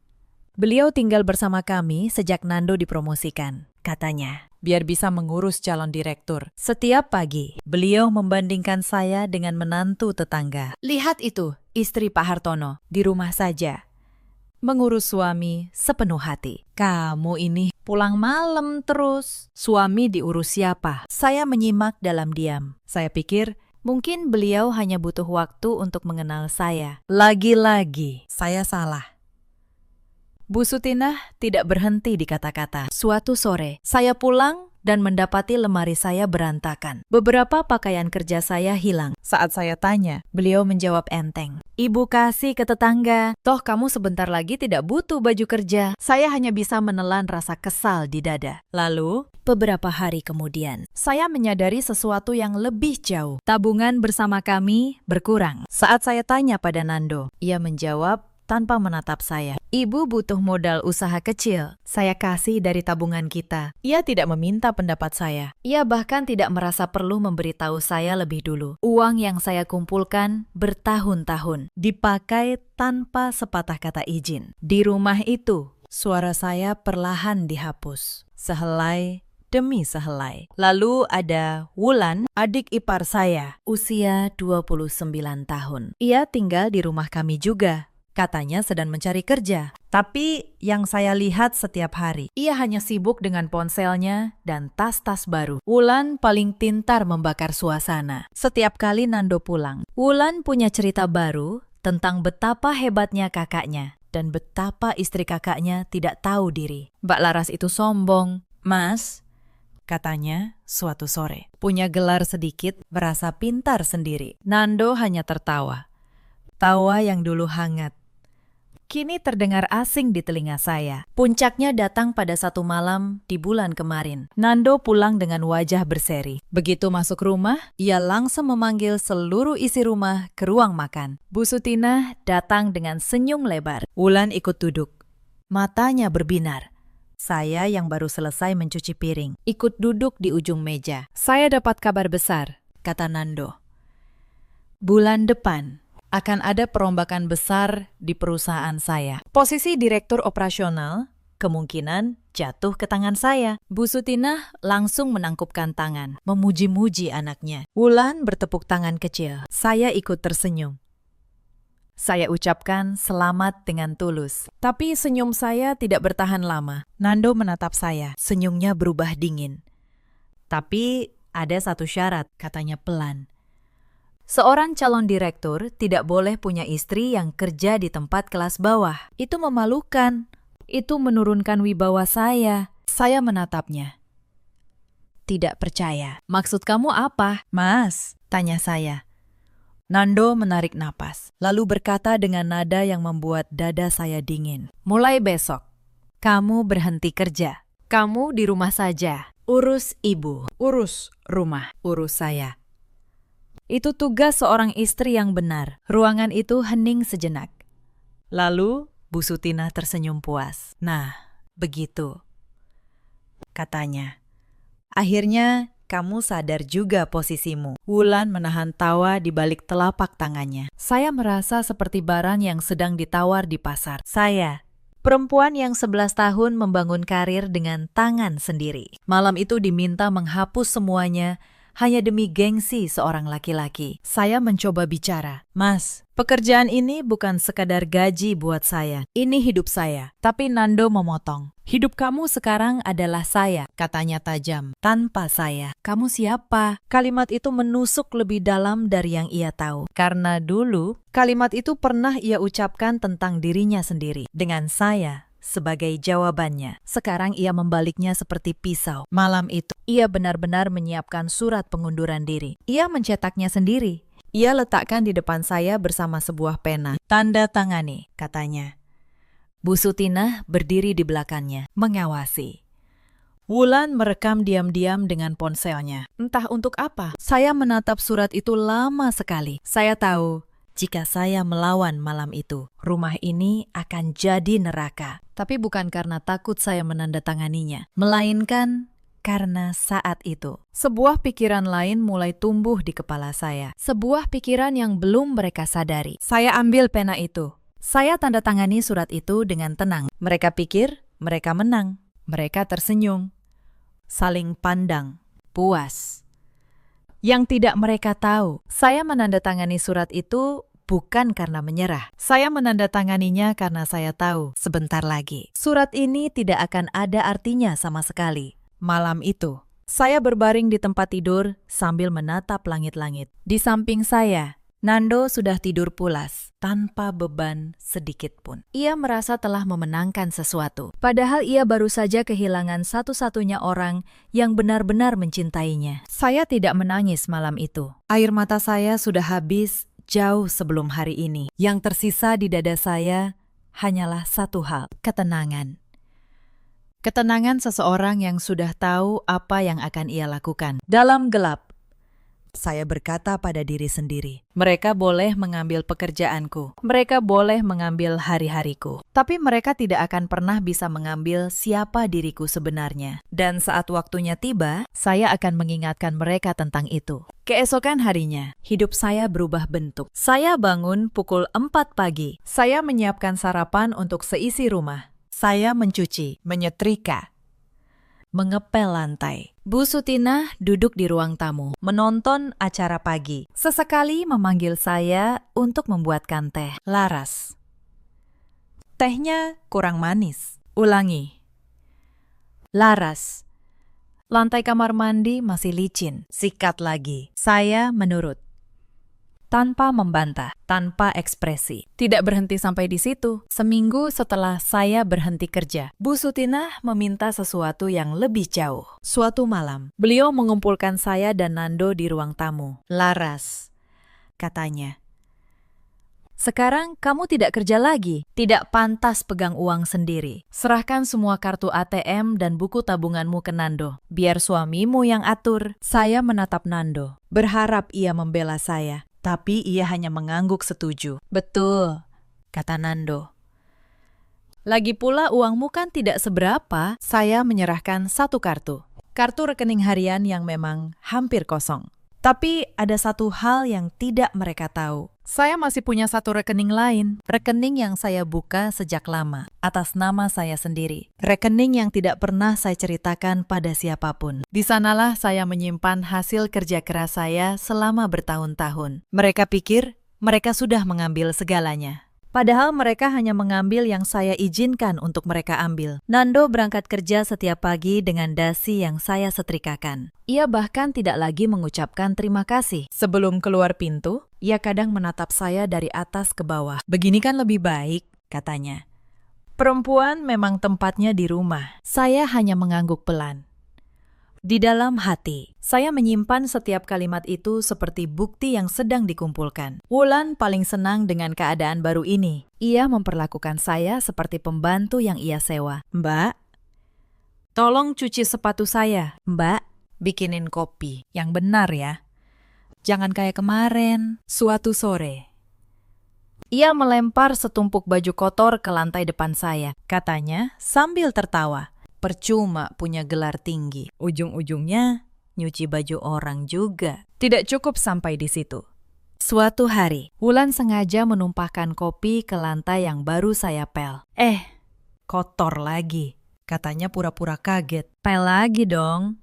"Beliau tinggal bersama kami sejak Nando dipromosikan," katanya, "biar bisa mengurus calon direktur." Setiap pagi, beliau membandingkan saya dengan menantu tetangga. "Lihat itu, istri Pak Hartono, di rumah saja mengurus suami sepenuh hati. Kamu ini pulang malam terus. Suami diurus siapa?" Saya menyimak dalam diam. Saya pikir mungkin beliau hanya butuh waktu untuk mengenal saya. Lagi-lagi, saya salah. Bu Sutinah tidak berhenti di kata-kata. Suatu sore, saya pulang dan mendapati lemari saya berantakan. Beberapa pakaian kerja saya hilang. Saat saya tanya, beliau menjawab enteng, "Ibu kasih ke tetangga. Toh kamu sebentar lagi tidak butuh baju kerja." Saya hanya bisa menelan rasa kesal di dada. Lalu, beberapa hari kemudian, saya menyadari sesuatu yang lebih jauh. Tabungan bersama kami berkurang. Saat saya tanya pada Nando, ia menjawab tanpa menatap saya, "Ibu butuh modal usaha kecil. Saya kasih dari tabungan kita." Ia tidak meminta pendapat saya. Ia bahkan tidak merasa perlu memberitahu saya lebih dulu. Uang yang saya kumpulkan bertahun-tahun dipakai tanpa sepatah kata izin. Di rumah itu, suara saya perlahan dihapus, sehelai demi sehelai. Lalu ada Wulan, adik ipar saya, usia 29 tahun. Ia tinggal di rumah kami juga. Katanya sedang mencari kerja. Tapi yang saya lihat setiap hari, ia hanya sibuk dengan ponselnya dan tas-tas baru. Wulan paling pintar membakar suasana. Setiap kali Nando pulang, Wulan punya cerita baru tentang betapa hebatnya kakaknya dan betapa istri kakaknya tidak tahu diri. Mbak Laras itu sombong. "Mas," katanya suatu sore, punya gelar sedikit, berasa pintar sendiri. Nando hanya tertawa. Tawa yang dulu hangat kini terdengar asing di telinga saya. Puncaknya datang pada satu malam di bulan kemarin. Nando pulang dengan wajah berseri. Begitu masuk rumah, ia langsung memanggil seluruh isi rumah ke ruang makan. Bu Sutinah datang dengan senyum lebar. Wulan ikut duduk. Matanya berbinar. Saya yang baru selesai mencuci piring, ikut duduk di ujung meja. "Saya dapat kabar besar," kata Nando. "Bulan depan akan ada perombakan besar di perusahaan saya. Posisi direktur operasional kemungkinan jatuh ke tangan saya." Bu Sutinah langsung menangkupkan tangan, memuji-muji anaknya. Wulan bertepuk tangan kecil. Saya ikut tersenyum. Saya ucapkan selamat dengan tulus. Tapi senyum saya tidak bertahan lama. Nando menatap saya. Senyumnya berubah dingin. "Tapi ada satu syarat," katanya pelan. "Seorang calon direktur tidak boleh punya istri yang kerja di tempat kelas bawah. Itu memalukan. Itu menurunkan wibawa saya." Saya menatapnya. Tidak percaya. "Maksud kamu apa, Mas?" tanya saya. Nando menarik napas, lalu berkata dengan nada yang membuat dada saya dingin. "Mulai besok, kamu berhenti kerja. Kamu di rumah saja. Urus ibu, urus rumah, urus saya. Itu tugas seorang istri yang benar." Ruangan itu hening sejenak. Lalu Bu Sutinah tersenyum puas. "Nah, begitu," katanya. "Akhirnya kamu sadar juga posisimu." Wulan menahan tawa di balik telapak tangannya. Saya merasa seperti barang yang sedang ditawar di pasar. Saya, Perempuan yang 11 tahun membangun karir dengan tangan sendiri. Malam itu diminta menghapus semuanya hanya demi gengsi seorang laki-laki. Saya mencoba bicara. Mas, pekerjaan ini bukan sekadar gaji buat saya. Ini hidup saya. Tapi Nando memotong. Hidup kamu sekarang adalah saya, katanya tajam. Tanpa saya. Kamu siapa? Kalimat itu menusuk lebih dalam dari yang ia tahu. Karena dulu, kalimat itu pernah ia ucapkan tentang dirinya sendiri. Dengan saya sebagai jawabannya. Sekarang ia membaliknya seperti pisau. Malam itu, ia benar-benar menyiapkan surat pengunduran diri. Ia mencetaknya sendiri. Ia letakkan di depan saya bersama sebuah pena. Tanda tangani, katanya. Bu Sutinah berdiri di belakangnya, mengawasi. Wulan merekam diam-diam dengan ponselnya. Entah untuk apa. Saya menatap surat itu lama sekali. Saya tahu, jika saya melawan malam itu, rumah ini akan jadi neraka. Tapi bukan karena takut saya menandatanganinya, melainkan karena saat itu, sebuah pikiran lain mulai tumbuh di kepala saya. Sebuah pikiran yang belum mereka sadari. Saya ambil pena itu. Saya tanda tangani surat itu dengan tenang. Mereka pikir mereka menang. Mereka tersenyum. Saling pandang. Puas. Yang tidak mereka tahu, saya menandatangani surat itu bukan karena menyerah. Saya menandatanganinya karena saya tahu sebentar lagi surat ini tidak akan ada artinya sama sekali. Malam itu, saya berbaring di tempat tidur sambil menatap langit-langit. Di samping saya, Nando sudah tidur pulas, tanpa beban sedikit pun. Ia merasa telah memenangkan sesuatu, padahal ia baru saja kehilangan satu-satunya orang yang benar-benar mencintainya. Saya tidak menangis malam itu. Air mata saya sudah habis jauh sebelum hari ini. Yang tersisa di dada saya hanyalah satu hal, ketenangan. Ketenangan seseorang yang sudah tahu apa yang akan ia lakukan. Dalam gelap, saya berkata pada diri sendiri, mereka boleh mengambil pekerjaanku, mereka boleh mengambil hari-hariku, tapi mereka tidak akan pernah bisa mengambil siapa diriku sebenarnya. Dan saat waktunya tiba, saya akan mengingatkan mereka tentang itu. Keesokan harinya, hidup saya berubah bentuk. Saya bangun pukul 4 pagi. Saya menyiapkan sarapan untuk seisi rumah. Saya mencuci, menyetrika, mengepel lantai. Bu Sutinah duduk di ruang tamu, menonton acara pagi. Sesekali memanggil saya untuk membuatkan teh. Laras. Tehnya kurang manis. Ulangi. Laras. Lantai kamar mandi masih licin. Sikat lagi. Saya menurut. Tanpa membantah, tanpa ekspresi. Tidak berhenti sampai di situ. Seminggu setelah saya berhenti kerja, Bu Sutinah meminta sesuatu yang lebih jauh. Suatu malam, beliau mengumpulkan saya dan Nando di ruang tamu. Laras, katanya. Sekarang kamu tidak kerja lagi, tidak pantas pegang uang sendiri. Serahkan semua kartu ATM dan buku tabunganmu ke Nando. Biar suamimu yang atur. Saya menatap Nando, berharap ia membela saya. Tapi ia hanya mengangguk setuju. Betul, kata Nando. Lagi pula uangmu kan tidak seberapa. Saya menyerahkan satu kartu. Kartu rekening harian yang memang hampir kosong. Tapi ada satu hal yang tidak mereka tahu. Saya masih punya satu rekening lain. Rekening yang saya buka sejak lama, atas nama saya sendiri. Rekening yang tidak pernah saya ceritakan pada siapapun. Di sanalah saya menyimpan hasil kerja keras saya selama bertahun-tahun. Mereka pikir mereka sudah mengambil segalanya. Padahal mereka hanya mengambil yang saya izinkan untuk mereka ambil. Nando berangkat kerja setiap pagi dengan dasi yang saya setrikakan. Ia bahkan tidak lagi mengucapkan terima kasih. Sebelum keluar pintu, ia kadang menatap saya dari atas ke bawah. Begini kan lebih baik, katanya. Perempuan memang tempatnya di rumah. Saya hanya mengangguk pelan. Di dalam hati, saya menyimpan setiap kalimat itu seperti bukti yang sedang dikumpulkan. Wulan paling senang dengan keadaan baru ini. Ia memperlakukan saya seperti pembantu yang ia sewa. Mbak, tolong cuci sepatu saya. Mbak, bikinin kopi. Yang benar ya. Jangan kayak kemarin. Suatu sore, ia melempar setumpuk baju kotor ke lantai depan saya. Katanya sambil tertawa. Percuma punya gelar tinggi. Ujung-ujungnya nyuci baju orang juga. Tidak cukup sampai di situ. Suatu hari, Wulan sengaja menumpahkan kopi ke lantai yang baru saya pel. Kotor lagi, katanya pura-pura kaget. Pel lagi dong.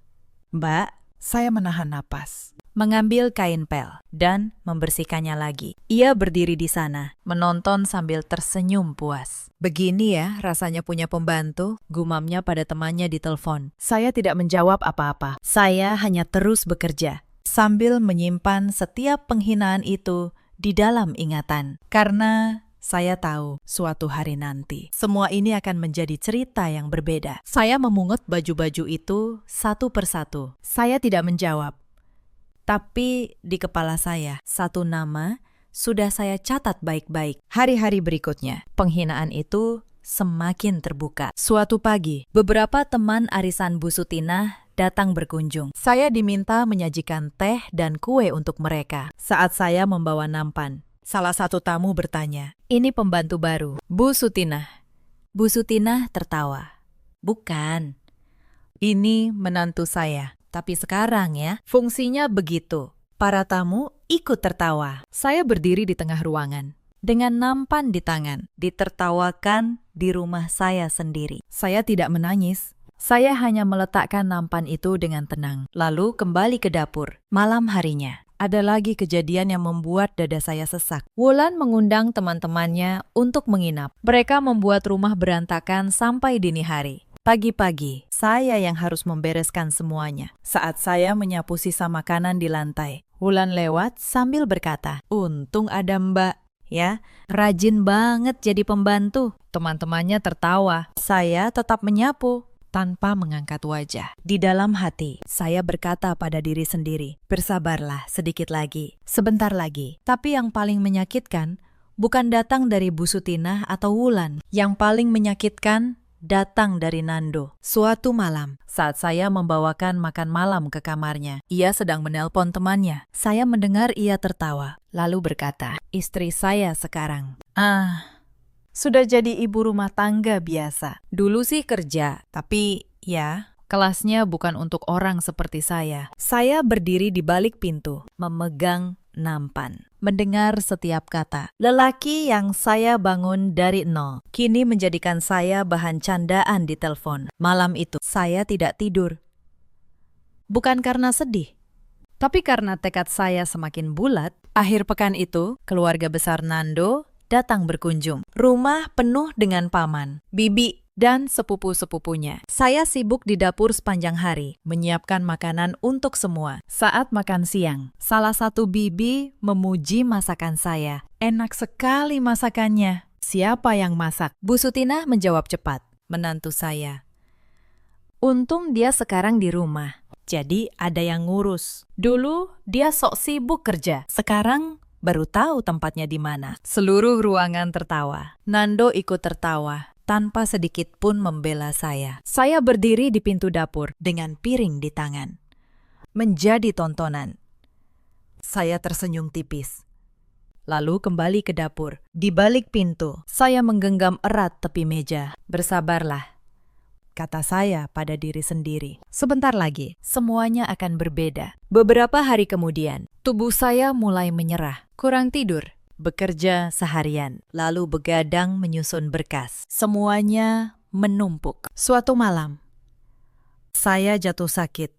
Mbak, saya menahan napas. Mengambil kain pel dan membersihkannya lagi. Ia berdiri di sana, menonton sambil tersenyum puas. Begini ya rasanya punya pembantu, gumamnya pada temannya di telepon. Saya tidak menjawab apa-apa. Saya hanya terus bekerja, sambil menyimpan setiap penghinaan itu di dalam ingatan. Karena saya tahu suatu hari nanti, semua ini akan menjadi cerita yang berbeda. Saya memungut baju-baju itu satu persatu. Saya tidak menjawab. Tapi di kepala saya, satu nama sudah saya catat baik-baik. Hari-hari berikutnya, penghinaan itu semakin terbuka. Suatu pagi, beberapa teman arisan Bu Sutinah datang berkunjung. Saya diminta menyajikan teh dan kue untuk mereka. Saat saya membawa nampan, salah satu tamu bertanya, "Ini pembantu baru, Bu Sutinah." Bu Sutinah tertawa. "Bukan, ini menantu saya. Tapi sekarang ya, fungsinya begitu." Para tamu ikut tertawa. Saya berdiri di tengah ruangan, dengan nampan di tangan, ditertawakan di rumah saya sendiri. Saya tidak menangis. Saya hanya meletakkan nampan itu dengan tenang, lalu kembali ke dapur. Malam harinya, ada lagi kejadian yang membuat dada saya sesak. Wulan mengundang teman-temannya untuk menginap. Mereka membuat rumah berantakan sampai dini hari. Pagi-pagi, saya yang harus membereskan semuanya. Saat saya menyapu sisa makanan di lantai, Wulan lewat sambil berkata, "Untung ada Mbak, ya, rajin banget jadi pembantu." Teman-temannya tertawa. Saya tetap menyapu tanpa mengangkat wajah. Di dalam hati, saya berkata pada diri sendiri, "Bersabarlah sedikit lagi, sebentar lagi." Tapi yang paling menyakitkan bukan datang dari Bu Sutinah atau Wulan. Yang paling menyakitkan datang dari Nando. Suatu malam, saat saya membawakan makan malam ke kamarnya, ia sedang menelpon temannya. Saya mendengar ia tertawa, lalu berkata, "Istri saya sekarang. Sudah jadi ibu rumah tangga biasa. Dulu sih kerja, tapi ya, kelasnya bukan untuk orang seperti saya." Saya berdiri di balik pintu, memegang nampan, mendengar setiap kata. Lelaki yang saya bangun dari nol, kini menjadikan saya bahan candaan di telepon. Malam itu, saya tidak tidur. Bukan karena sedih, tapi karena tekad saya semakin bulat. Akhir pekan itu, keluarga besar Nando datang berkunjung. Rumah penuh dengan paman, bibi, dan sepupu-sepupunya. Saya sibuk di dapur sepanjang hari, menyiapkan makanan untuk semua. Saat makan siang, salah satu bibi memuji masakan saya. "Enak sekali masakannya." "Siapa yang masak?" Bu Sutinah menjawab cepat, "Menantu saya." "Untung dia sekarang di rumah, jadi ada yang ngurus. Dulu dia sok sibuk kerja, sekarang baru tahu tempatnya di mana." Seluruh ruangan tertawa. Nando ikut tertawa, tanpa sedikit pun membela saya. Saya berdiri di pintu dapur dengan piring di tangan. Menjadi tontonan. Saya tersenyum tipis. Lalu kembali ke dapur. Di balik pintu, saya menggenggam erat tepi meja. "Bersabarlah," kata saya pada diri sendiri. Sebentar lagi, semuanya akan berbeda. Beberapa hari kemudian, tubuh saya mulai menyerah. Kurang tidur. Bekerja seharian, lalu begadang menyusun berkas. Semuanya menumpuk. Suatu malam, saya jatuh sakit.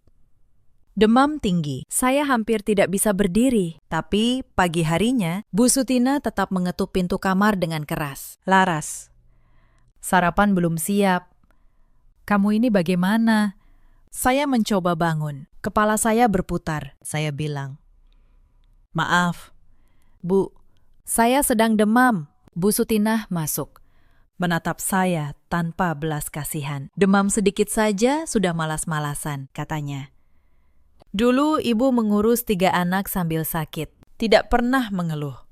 Demam tinggi, saya hampir tidak bisa berdiri. Tapi pagi harinya, Bu Sutinah tetap mengetuk pintu kamar dengan keras. "Laras, sarapan belum siap. Kamu ini bagaimana?" Saya mencoba bangun. Kepala saya berputar. Saya bilang, "Maaf, Bu, saya sedang demam." Bu Sutinah masuk, menatap saya tanpa belas kasihan. "Demam sedikit saja sudah malas-malasan," katanya. "Dulu ibu mengurus 3 anak sambil sakit, tidak pernah mengeluh."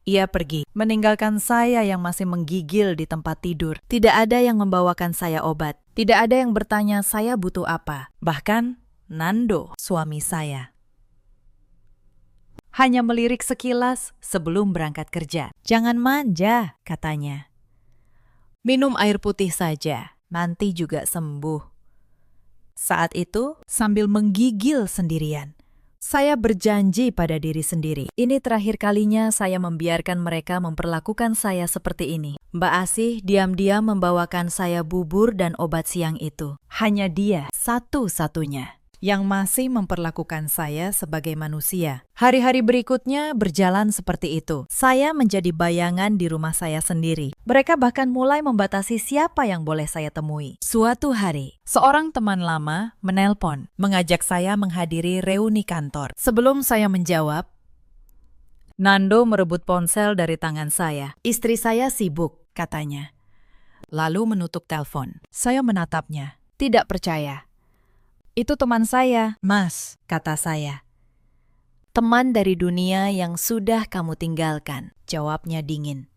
Ia pergi, meninggalkan saya yang masih menggigil di tempat tidur. Tidak ada yang membawakan saya obat. Tidak ada yang bertanya saya butuh apa. Bahkan Nando, suami saya, hanya melirik sekilas sebelum berangkat kerja. "Jangan manja," katanya. "Minum air putih saja, nanti juga sembuh." Saat itu, sambil menggigil sendirian, Saya berjanji pada diri sendiri. Ini terakhir kalinya saya membiarkan mereka memperlakukan saya seperti ini. Mbak Asih diam-diam membawakan saya bubur dan obat siang itu. Hanya dia, satu-satunya, yang masih memperlakukan saya sebagai manusia. Hari-hari berikutnya berjalan seperti itu. Saya menjadi bayangan di rumah saya sendiri. Mereka bahkan mulai membatasi siapa yang boleh saya temui. Suatu hari, seorang teman lama menelpon, mengajak saya menghadiri reuni kantor. Sebelum saya menjawab, Nando merebut ponsel dari tangan saya. Istri saya sibuk, katanya. Lalu menutup telepon. Saya menatapnya. Tidak percaya. Itu teman saya, Mas, kata saya. Teman dari dunia yang sudah kamu tinggalkan, jawabnya dingin.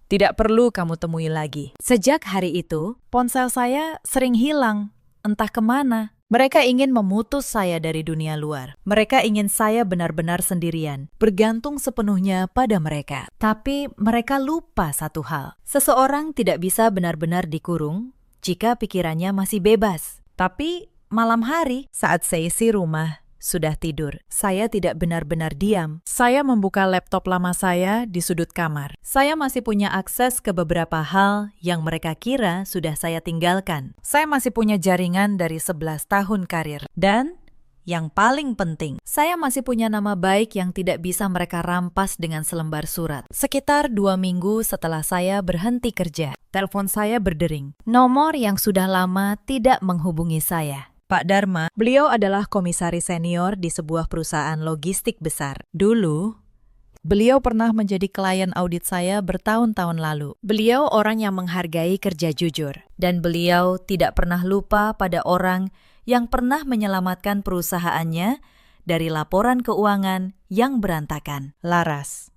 Tidak perlu kamu temui lagi. Sejak hari itu, ponsel saya sering hilang, entah kemana. Mereka ingin memutus saya dari dunia luar. Mereka ingin saya benar-benar sendirian, bergantung sepenuhnya pada mereka. Tapi mereka lupa satu hal. Seseorang tidak bisa benar-benar dikurung jika pikirannya masih bebas. Tapi malam hari, saat seisi rumah sudah tidur, saya tidak benar-benar diam. Saya membuka laptop lama saya di sudut kamar. Saya masih punya akses ke beberapa hal yang mereka kira sudah saya tinggalkan. Saya masih punya jaringan dari 11 tahun karir. Dan yang paling penting, saya masih punya nama baik yang tidak bisa mereka rampas dengan selembar surat. Sekitar 2 minggu setelah saya berhenti kerja, telepon saya berdering. Nomor yang sudah lama tidak menghubungi saya. Pak Dharma, beliau adalah komisaris senior di sebuah perusahaan logistik besar. Dulu, beliau pernah menjadi klien audit saya bertahun-tahun lalu. Beliau orang yang menghargai kerja jujur. Dan beliau tidak pernah lupa pada orang yang pernah menyelamatkan perusahaannya dari laporan keuangan yang berantakan. Laras,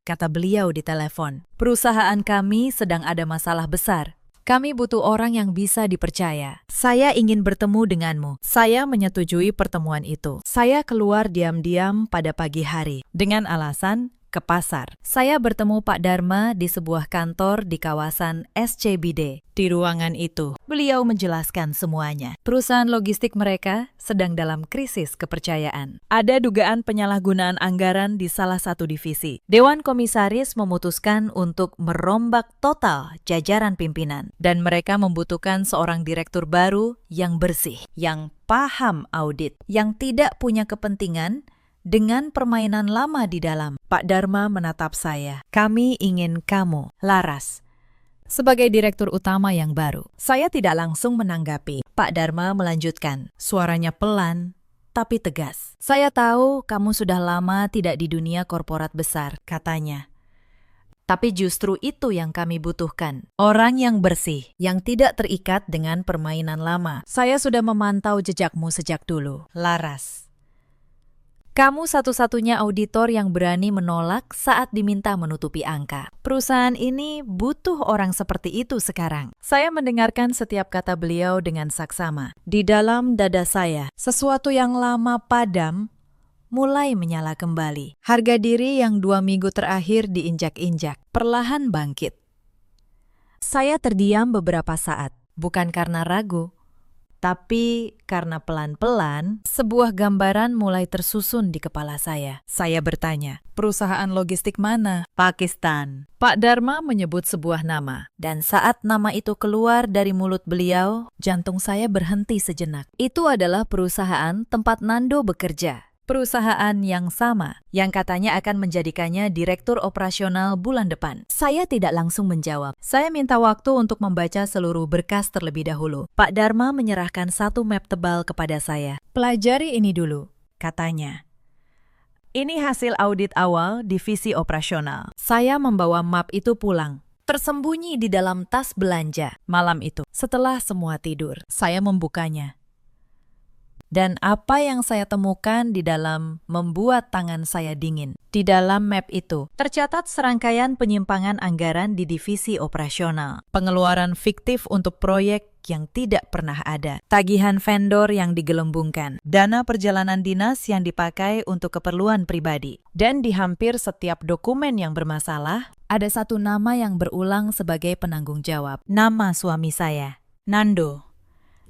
kata beliau di telepon, perusahaan kami sedang ada masalah besar. Kami butuh orang yang bisa dipercaya. Saya ingin bertemu denganmu. Saya menyetujui pertemuan itu. Saya keluar diam-diam pada pagi hari dengan alasan ke pasar. Saya bertemu Pak Dharma di sebuah kantor di kawasan SCBD. Di ruangan itu, beliau menjelaskan semuanya. Perusahaan logistik mereka sedang dalam krisis kepercayaan. Ada dugaan penyalahgunaan anggaran di salah satu divisi. Dewan Komisaris memutuskan untuk merombak total jajaran pimpinan. Dan mereka membutuhkan seorang direktur baru yang bersih, yang paham audit, yang tidak punya kepentingan dengan permainan lama di dalam. Pak Dharma menatap saya. Kami ingin kamu, Laras, sebagai direktur utama yang baru. Saya tidak langsung menanggapi. Pak Dharma melanjutkan. Suaranya pelan, tapi tegas. Saya tahu kamu sudah lama tidak di dunia korporat besar, katanya. Tapi justru itu yang kami butuhkan. Orang yang bersih, yang tidak terikat dengan permainan lama. Saya sudah memantau jejakmu sejak dulu, Laras. Kamu satu-satunya auditor yang berani menolak saat diminta menutupi angka. Perusahaan ini butuh orang seperti itu sekarang. Saya mendengarkan setiap kata beliau dengan saksama. Di dalam dada saya, sesuatu yang lama padam mulai menyala kembali. Harga diri yang 2 minggu terakhir diinjak-injak, perlahan bangkit. Saya terdiam beberapa saat, bukan karena ragu, tapi karena pelan-pelan sebuah gambaran mulai tersusun di kepala saya. Saya bertanya, perusahaan logistik mana? Pakistan. Pak Dharma menyebut sebuah nama. Dan saat nama itu keluar dari mulut beliau, jantung saya berhenti sejenak. Itu adalah perusahaan tempat Nando bekerja. Perusahaan yang sama, yang katanya akan menjadikannya direktur operasional bulan depan. Saya tidak langsung menjawab. Saya minta waktu untuk membaca seluruh berkas terlebih dahulu. Pak Dharma menyerahkan satu map tebal kepada saya. Pelajari ini dulu, katanya. Ini hasil audit awal divisi operasional. Saya membawa map itu pulang. Tersembunyi di dalam tas belanja. Malam itu, setelah semua tidur, saya membukanya. Dan apa yang saya temukan di dalam membuat tangan saya dingin. Di dalam map itu, tercatat serangkaian penyimpangan anggaran di divisi operasional. Pengeluaran fiktif untuk proyek yang tidak pernah ada. Tagihan vendor yang digelembungkan. Dana perjalanan dinas yang dipakai untuk keperluan pribadi. Dan di hampir setiap dokumen yang bermasalah, ada satu nama yang berulang sebagai penanggung jawab. Nama suami saya, Nando.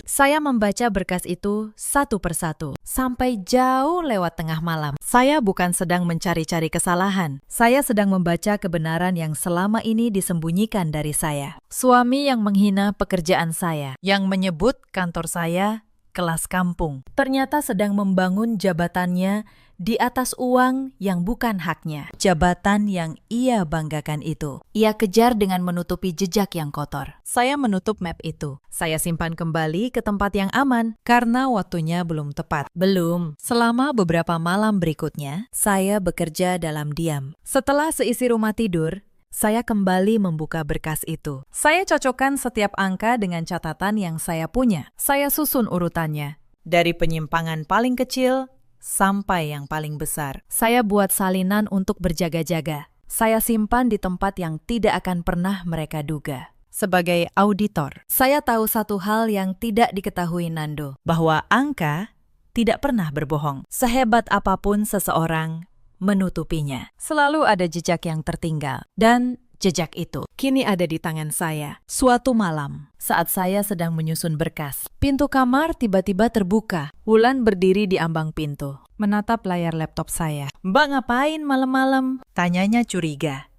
Saya membaca berkas itu satu persatu, sampai jauh lewat tengah malam. Saya bukan sedang mencari-cari kesalahan. Saya sedang membaca kebenaran yang selama ini disembunyikan dari saya. Suami yang menghina pekerjaan saya, yang menyebut kantor saya kelas kampung, ternyata sedang membangun jabatannya di atas uang yang bukan haknya. Jabatan yang ia banggakan itu, ia kejar dengan menutupi jejak yang kotor. Saya menutup map itu. Saya simpan kembali ke tempat yang aman karena waktunya belum tepat. Belum. Selama beberapa malam berikutnya, saya bekerja dalam diam. Setelah seisi rumah tidur, saya kembali membuka berkas itu. Saya cocokkan setiap angka dengan catatan yang saya punya. Saya susun urutannya, dari penyimpangan paling kecil sampai yang paling besar. Saya buat salinan untuk berjaga-jaga. Saya simpan di tempat yang tidak akan pernah mereka duga. Sebagai auditor, saya tahu satu hal yang tidak diketahui Nando, bahwa angka tidak pernah berbohong. Sehebat apapun seseorang menutupinya, selalu ada jejak yang tertinggal. Dan jejak itu kini ada di tangan saya. Suatu malam, saat saya sedang menyusun berkas, pintu kamar tiba-tiba terbuka. Wulan berdiri di ambang pintu, menatap layar laptop saya. "Mbak ngapain malam-malam?" tanyanya curiga.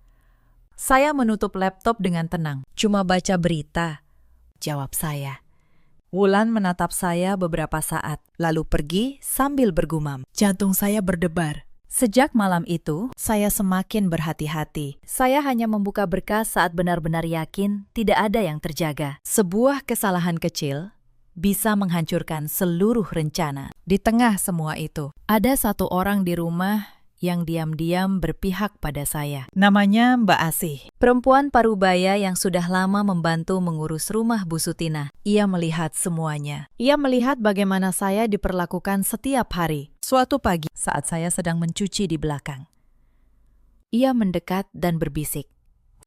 Saya menutup laptop dengan tenang. "Cuma baca berita," jawab saya. Wulan menatap saya beberapa saat, lalu pergi sambil bergumam. Jantung saya berdebar. Sejak malam itu, saya semakin berhati-hati. Saya hanya membuka berkas saat benar-benar yakin tidak ada yang terjaga. Sebuah kesalahan kecil bisa menghancurkan seluruh rencana. Di tengah semua itu, ada satu orang di rumah yang diam-diam berpihak pada saya. Namanya Mbak Asih, perempuan parubaya yang sudah lama membantu mengurus rumah Bu Sutina. Ia melihat semuanya. Ia melihat bagaimana saya diperlakukan setiap hari. Suatu pagi, saat saya sedang mencuci di belakang, ia mendekat dan berbisik,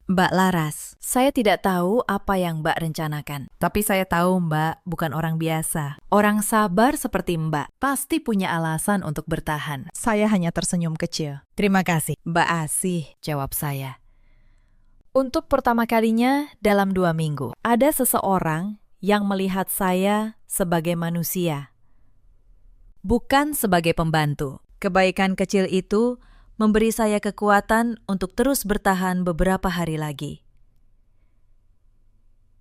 "Mbak Laras, saya tidak tahu apa yang Mbak rencanakan. Tapi saya tahu Mbak bukan orang biasa. Orang sabar seperti Mbak pasti punya alasan untuk bertahan." Saya hanya tersenyum kecil. "Terima kasih, Mbak Asih," jawab saya. Untuk pertama kalinya dalam 2 minggu, ada seseorang yang melihat saya sebagai manusia, bukan sebagai pembantu. Kebaikan kecil itu memberi saya kekuatan untuk terus bertahan beberapa hari lagi.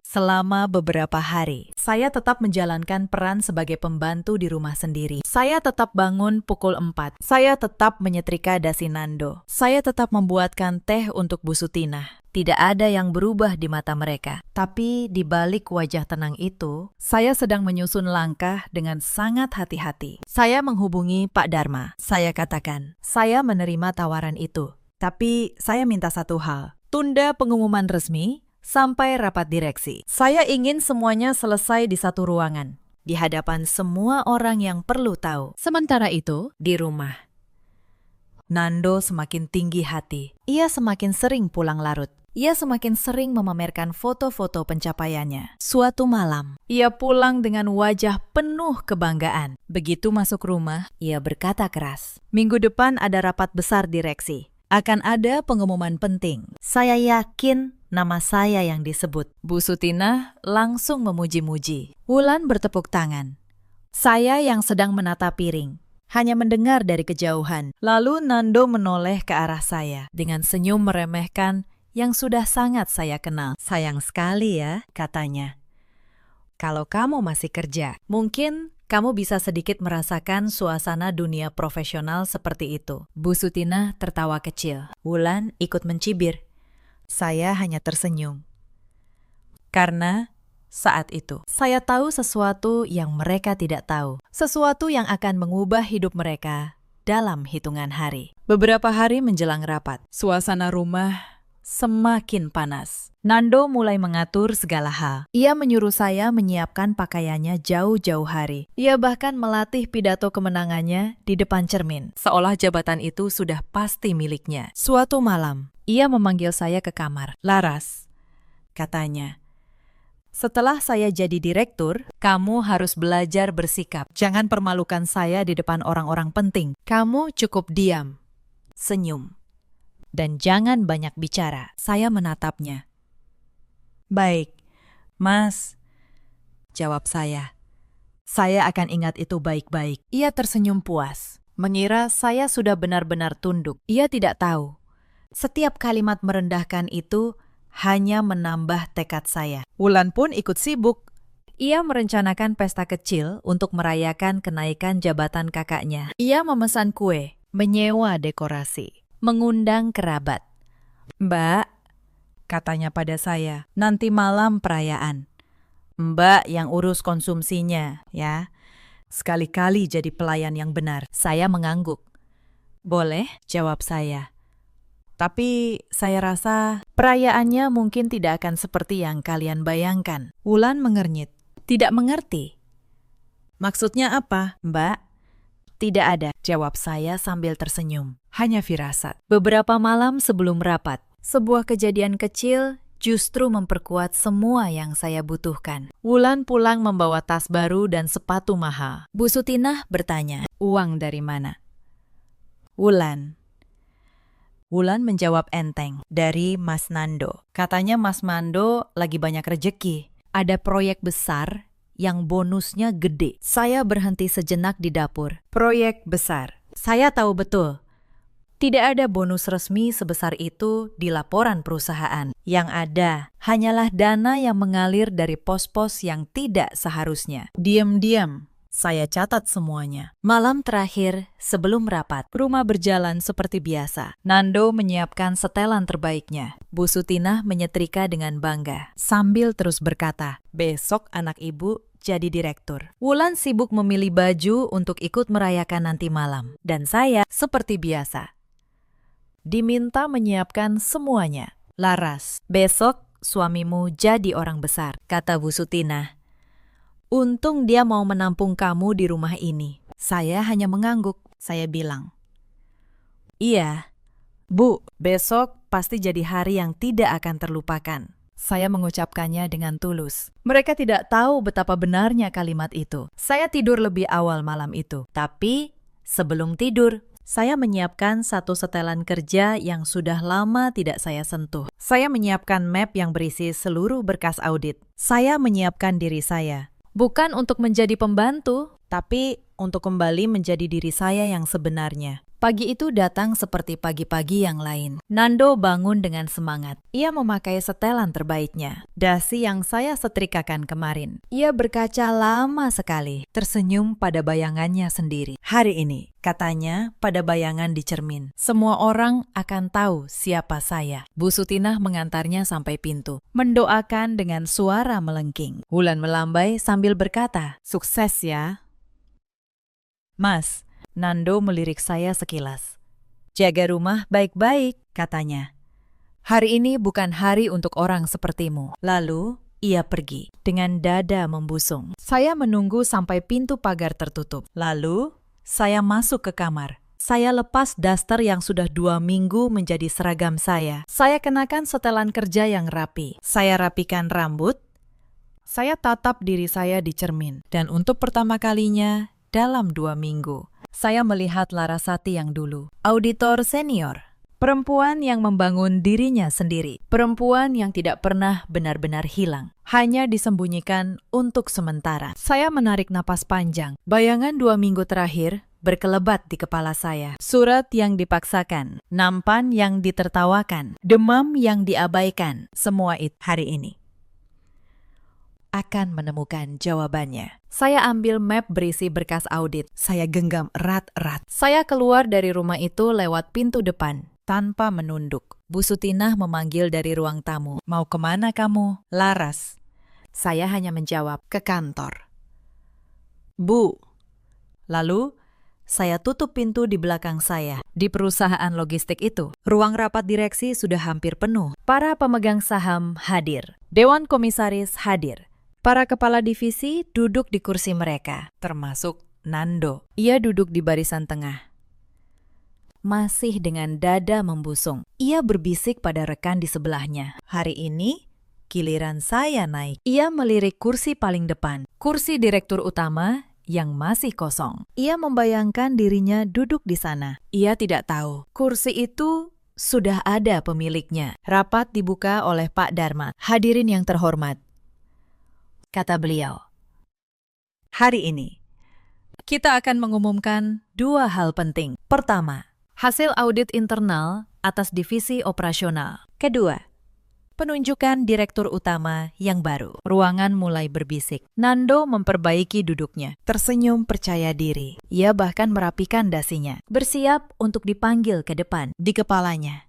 Selama beberapa hari, saya tetap menjalankan peran sebagai pembantu di rumah sendiri. Saya tetap bangun pukul 4. Saya tetap menyetrika dasi Nando. Saya tetap membuatkan teh untuk Bu Sutina. Tidak ada yang berubah di mata mereka. Tapi di balik wajah tenang itu, saya sedang menyusun langkah dengan sangat hati-hati. Saya menghubungi Pak Dharma. Saya katakan, saya menerima tawaran itu. Tapi saya minta satu hal, tunda pengumuman resmi sampai rapat direksi. Saya ingin semuanya selesai di satu ruangan, di hadapan semua orang yang perlu tahu. Sementara itu, di rumah, Nando semakin tinggi hati. Ia semakin sering pulang larut. Ia semakin sering memamerkan foto-foto pencapaiannya. Suatu malam, ia pulang dengan wajah penuh kebanggaan. Begitu masuk rumah, ia berkata keras, "Minggu depan ada rapat besar direksi. Akan ada pengumuman penting. Saya yakin nama saya yang disebut." Bu Sutina langsung memuji-muji. Wulan bertepuk tangan. Saya yang sedang menata piring hanya mendengar dari kejauhan. Lalu Nando menoleh ke arah saya dengan senyum meremehkan yang sudah sangat saya kenal. "Sayang sekali ya," katanya. "Kalau kamu masih kerja, mungkin kamu bisa sedikit merasakan suasana dunia profesional seperti itu." Bu Sutina tertawa kecil. Wulan ikut mencibir. Saya hanya tersenyum. Karena saat itu, saya tahu sesuatu yang mereka tidak tahu. Sesuatu yang akan mengubah hidup mereka dalam hitungan hari. Beberapa hari menjelang rapat, suasana rumah semakin panas. Nando mulai mengatur segala hal. Ia menyuruh saya menyiapkan pakaiannya jauh-jauh hari. Ia bahkan melatih pidato kemenangannya di depan cermin, seolah jabatan itu sudah pasti miliknya. Suatu malam, ia memanggil saya ke kamar. "Laras," katanya, "setelah saya jadi direktur, kamu harus belajar bersikap. Jangan permalukan saya di depan orang-orang penting. Kamu cukup diam, senyum, dan jangan banyak bicara." Saya menatapnya. "Baik, Mas," jawab saya. Saya akan ingat itu baik-baik. Ia tersenyum puas, mengira saya sudah benar-benar tunduk. Ia tidak tahu. Setiap kalimat merendahkan itu hanya menambah tekad saya. Wulan pun ikut sibuk. Ia merencanakan pesta kecil untuk merayakan kenaikan jabatan kakaknya. Ia memesan kue, menyewa dekorasi, mengundang kerabat. "Mbak," katanya pada saya, "nanti malam perayaan. Mbak yang urus konsumsinya, ya. Sekali-kali jadi pelayan yang benar." Saya mengangguk. "Boleh," jawab saya. "Tapi saya rasa perayaannya mungkin tidak akan seperti yang kalian bayangkan." Wulan mengernyit. "Tidak mengerti." "Maksudnya apa, Mbak?" "Tidak ada," jawab saya sambil tersenyum. "Hanya firasat." Beberapa malam sebelum rapat, sebuah kejadian kecil justru memperkuat semua yang saya butuhkan. Wulan pulang membawa tas baru dan sepatu mahal. Bu Sutinah bertanya, "Uang dari mana?" "Wulan." Wulan menjawab enteng, "Dari Mas Nando. Katanya Mas Nando lagi banyak rejeki. Ada proyek besar yang bonusnya gede." Saya berhenti sejenak di dapur. Proyek besar. Saya tahu betul. Tidak ada bonus resmi sebesar itu di laporan perusahaan. Yang ada hanyalah dana yang mengalir dari pos-pos yang tidak seharusnya. Diam-diam saya catat semuanya. Malam terakhir sebelum rapat, rumah berjalan seperti biasa. Nando menyiapkan setelan terbaiknya. Bu Sutinah menyetrika dengan bangga, sambil terus berkata, "Besok anak ibu jadi direktur." Wulan sibuk memilih baju untuk ikut merayakan nanti malam. Dan saya, seperti biasa, diminta menyiapkan semuanya. "Laras, besok suamimu jadi orang besar," kata Bu Sutinah. "Untung dia mau menampung kamu di rumah ini." Saya hanya mengangguk. Saya bilang, "Iya, Bu, besok pasti jadi hari yang tidak akan terlupakan." Saya mengucapkannya dengan tulus. Mereka tidak tahu betapa benarnya kalimat itu. Saya tidur lebih awal malam itu. Tapi sebelum tidur, saya menyiapkan satu setelan kerja yang sudah lama tidak saya sentuh. Saya menyiapkan map yang berisi seluruh berkas audit. Saya menyiapkan diri saya. Bukan untuk menjadi pembantu, tapi untuk kembali menjadi diri saya yang sebenarnya. Pagi itu datang seperti pagi-pagi yang lain. Nando bangun dengan semangat. Ia memakai setelan terbaiknya, dasi yang saya setrikakan kemarin. Ia berkaca lama sekali, tersenyum pada bayangannya sendiri. "Hari ini," katanya pada bayangan di cermin, "semua orang akan tahu siapa saya." Bu Sutinah mengantarnya sampai pintu, mendoakan dengan suara melengking. Wulan melambai sambil berkata, "Sukses ya, Mas." Nando melirik saya sekilas. "Jaga rumah baik-baik," katanya. "Hari ini bukan hari untuk orang sepertimu." Lalu ia pergi dengan dada membusung. Saya menunggu sampai pintu pagar tertutup. Lalu saya masuk ke kamar. Saya lepas daster yang sudah 2 minggu menjadi seragam saya. Saya kenakan setelan kerja yang rapi. Saya rapikan rambut. Saya tatap diri saya di cermin. Dan untuk pertama kalinya dalam 2 minggu, saya melihat Larasati yang dulu. Auditor senior. Perempuan yang membangun dirinya sendiri. Perempuan yang tidak pernah benar-benar hilang. Hanya disembunyikan untuk sementara. Saya menarik napas panjang. Bayangan 2 minggu terakhir berkelebat di kepala saya. Surat yang dipaksakan. Nampan yang ditertawakan. Demam yang diabaikan. Semua itu hari ini akan menemukan jawabannya. Saya ambil map berisi berkas audit. Saya genggam erat-erat. Saya keluar dari rumah itu lewat pintu depan, tanpa menunduk. Bu Sutinah memanggil dari ruang tamu. "Mau kemana kamu?" "Laras." Saya hanya menjawab, "Ke kantor." "Bu." Lalu, saya tutup pintu di belakang saya. Di perusahaan logistik itu, ruang rapat direksi sudah hampir penuh. Para pemegang saham hadir. Dewan komisaris hadir. Para kepala divisi duduk di kursi mereka, termasuk Nando. Ia duduk di barisan tengah. Masih dengan dada membusung, ia berbisik pada rekan di sebelahnya. "Hari ini, giliran saya naik." Ia melirik kursi paling depan, kursi direktur utama yang masih kosong. Ia membayangkan dirinya duduk di sana. Ia tidak tahu, kursi itu sudah ada pemiliknya. Rapat dibuka oleh Pak Dharma. "Hadirin yang terhormat," kata beliau, Hari ini, kita akan mengumumkan 2 hal penting. Pertama, hasil audit internal atas divisi operasional. Kedua, penunjukan direktur utama yang baru. Ruangan mulai berbisik. Nando memperbaiki duduknya. Tersenyum percaya diri. Ia bahkan merapikan dasinya. Bersiap untuk dipanggil ke depan. Di kepalanya,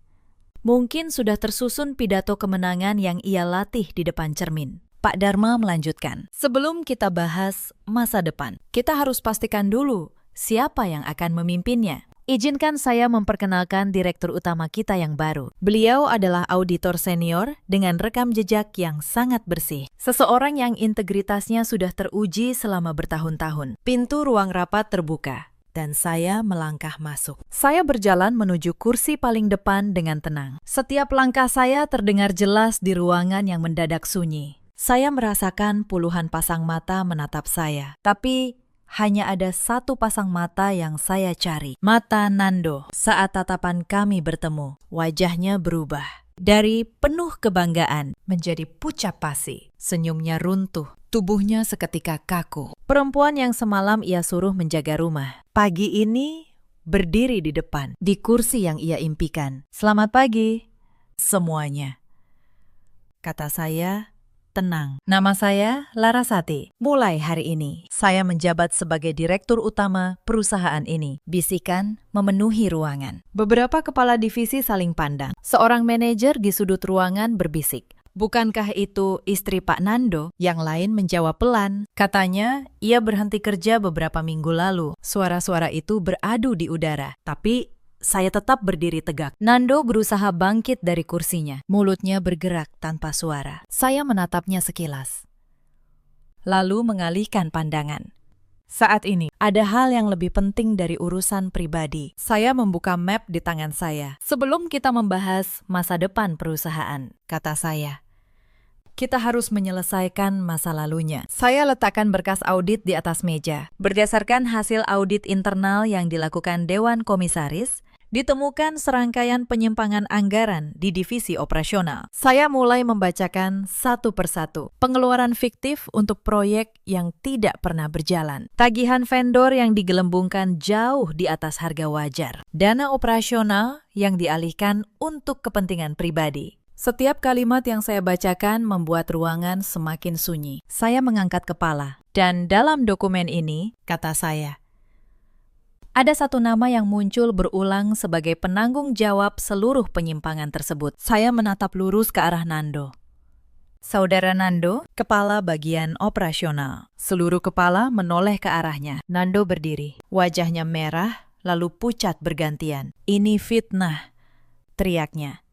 mungkin sudah tersusun pidato kemenangan yang ia latih di depan cermin. Pak Dharma melanjutkan, sebelum kita bahas masa depan, kita harus pastikan dulu siapa yang akan memimpinnya. Izinkan saya memperkenalkan direktur utama kita yang baru. Beliau adalah auditor senior dengan rekam jejak yang sangat bersih. Seseorang yang integritasnya sudah teruji selama bertahun-tahun. Pintu ruang rapat terbuka, dan saya melangkah masuk. Saya berjalan menuju kursi paling depan dengan tenang. Setiap langkah saya terdengar jelas di ruangan yang mendadak sunyi. Saya merasakan puluhan pasang mata menatap saya, tapi hanya ada satu pasang mata yang saya cari. Mata Nando. Saat tatapan kami bertemu, wajahnya berubah. Dari penuh kebanggaan menjadi pucat pasi. Senyumnya runtuh, tubuhnya seketika kaku. Perempuan yang semalam ia suruh menjaga rumah, pagi ini berdiri di depan, di kursi yang ia impikan. Selamat pagi, semuanya. Kata saya, tenang. Nama saya Larasati. Mulai hari ini, saya menjabat sebagai direktur utama perusahaan ini. Bisikan memenuhi ruangan. Beberapa kepala divisi saling pandang. Seorang manajer di sudut ruangan berbisik, bukankah itu istri Pak Nando? Yang lain menjawab pelan. Katanya, ia berhenti kerja beberapa minggu lalu. Suara-suara itu beradu di udara. Tapi saya tetap berdiri tegak. Nando berusaha bangkit dari kursinya. Mulutnya bergerak tanpa suara. Saya menatapnya sekilas, lalu mengalihkan pandangan. Saat ini, ada hal yang lebih penting dari urusan pribadi. Saya membuka map di tangan saya. Sebelum kita membahas masa depan perusahaan, kata saya, kita harus menyelesaikan masa lalunya. Saya letakkan berkas audit di atas meja. Berdasarkan hasil audit internal yang dilakukan Dewan Komisaris, ditemukan serangkaian penyimpangan anggaran di divisi operasional. Saya mulai membacakan satu persatu. Pengeluaran fiktif untuk proyek yang tidak pernah berjalan. Tagihan vendor yang digelembungkan jauh di atas harga wajar. Dana operasional yang dialihkan untuk kepentingan pribadi. Setiap kalimat yang saya bacakan membuat ruangan semakin sunyi. Saya mengangkat kepala. Dan dalam dokumen ini, kata saya, ada satu nama yang muncul berulang sebagai penanggung jawab seluruh penyimpangan tersebut. Saya menatap lurus ke arah Nando. Saudara Nando, kepala bagian operasional. Seluruh kepala menoleh ke arahnya. Nando berdiri. Wajahnya merah, lalu pucat bergantian. Ini fitnah, teriaknya.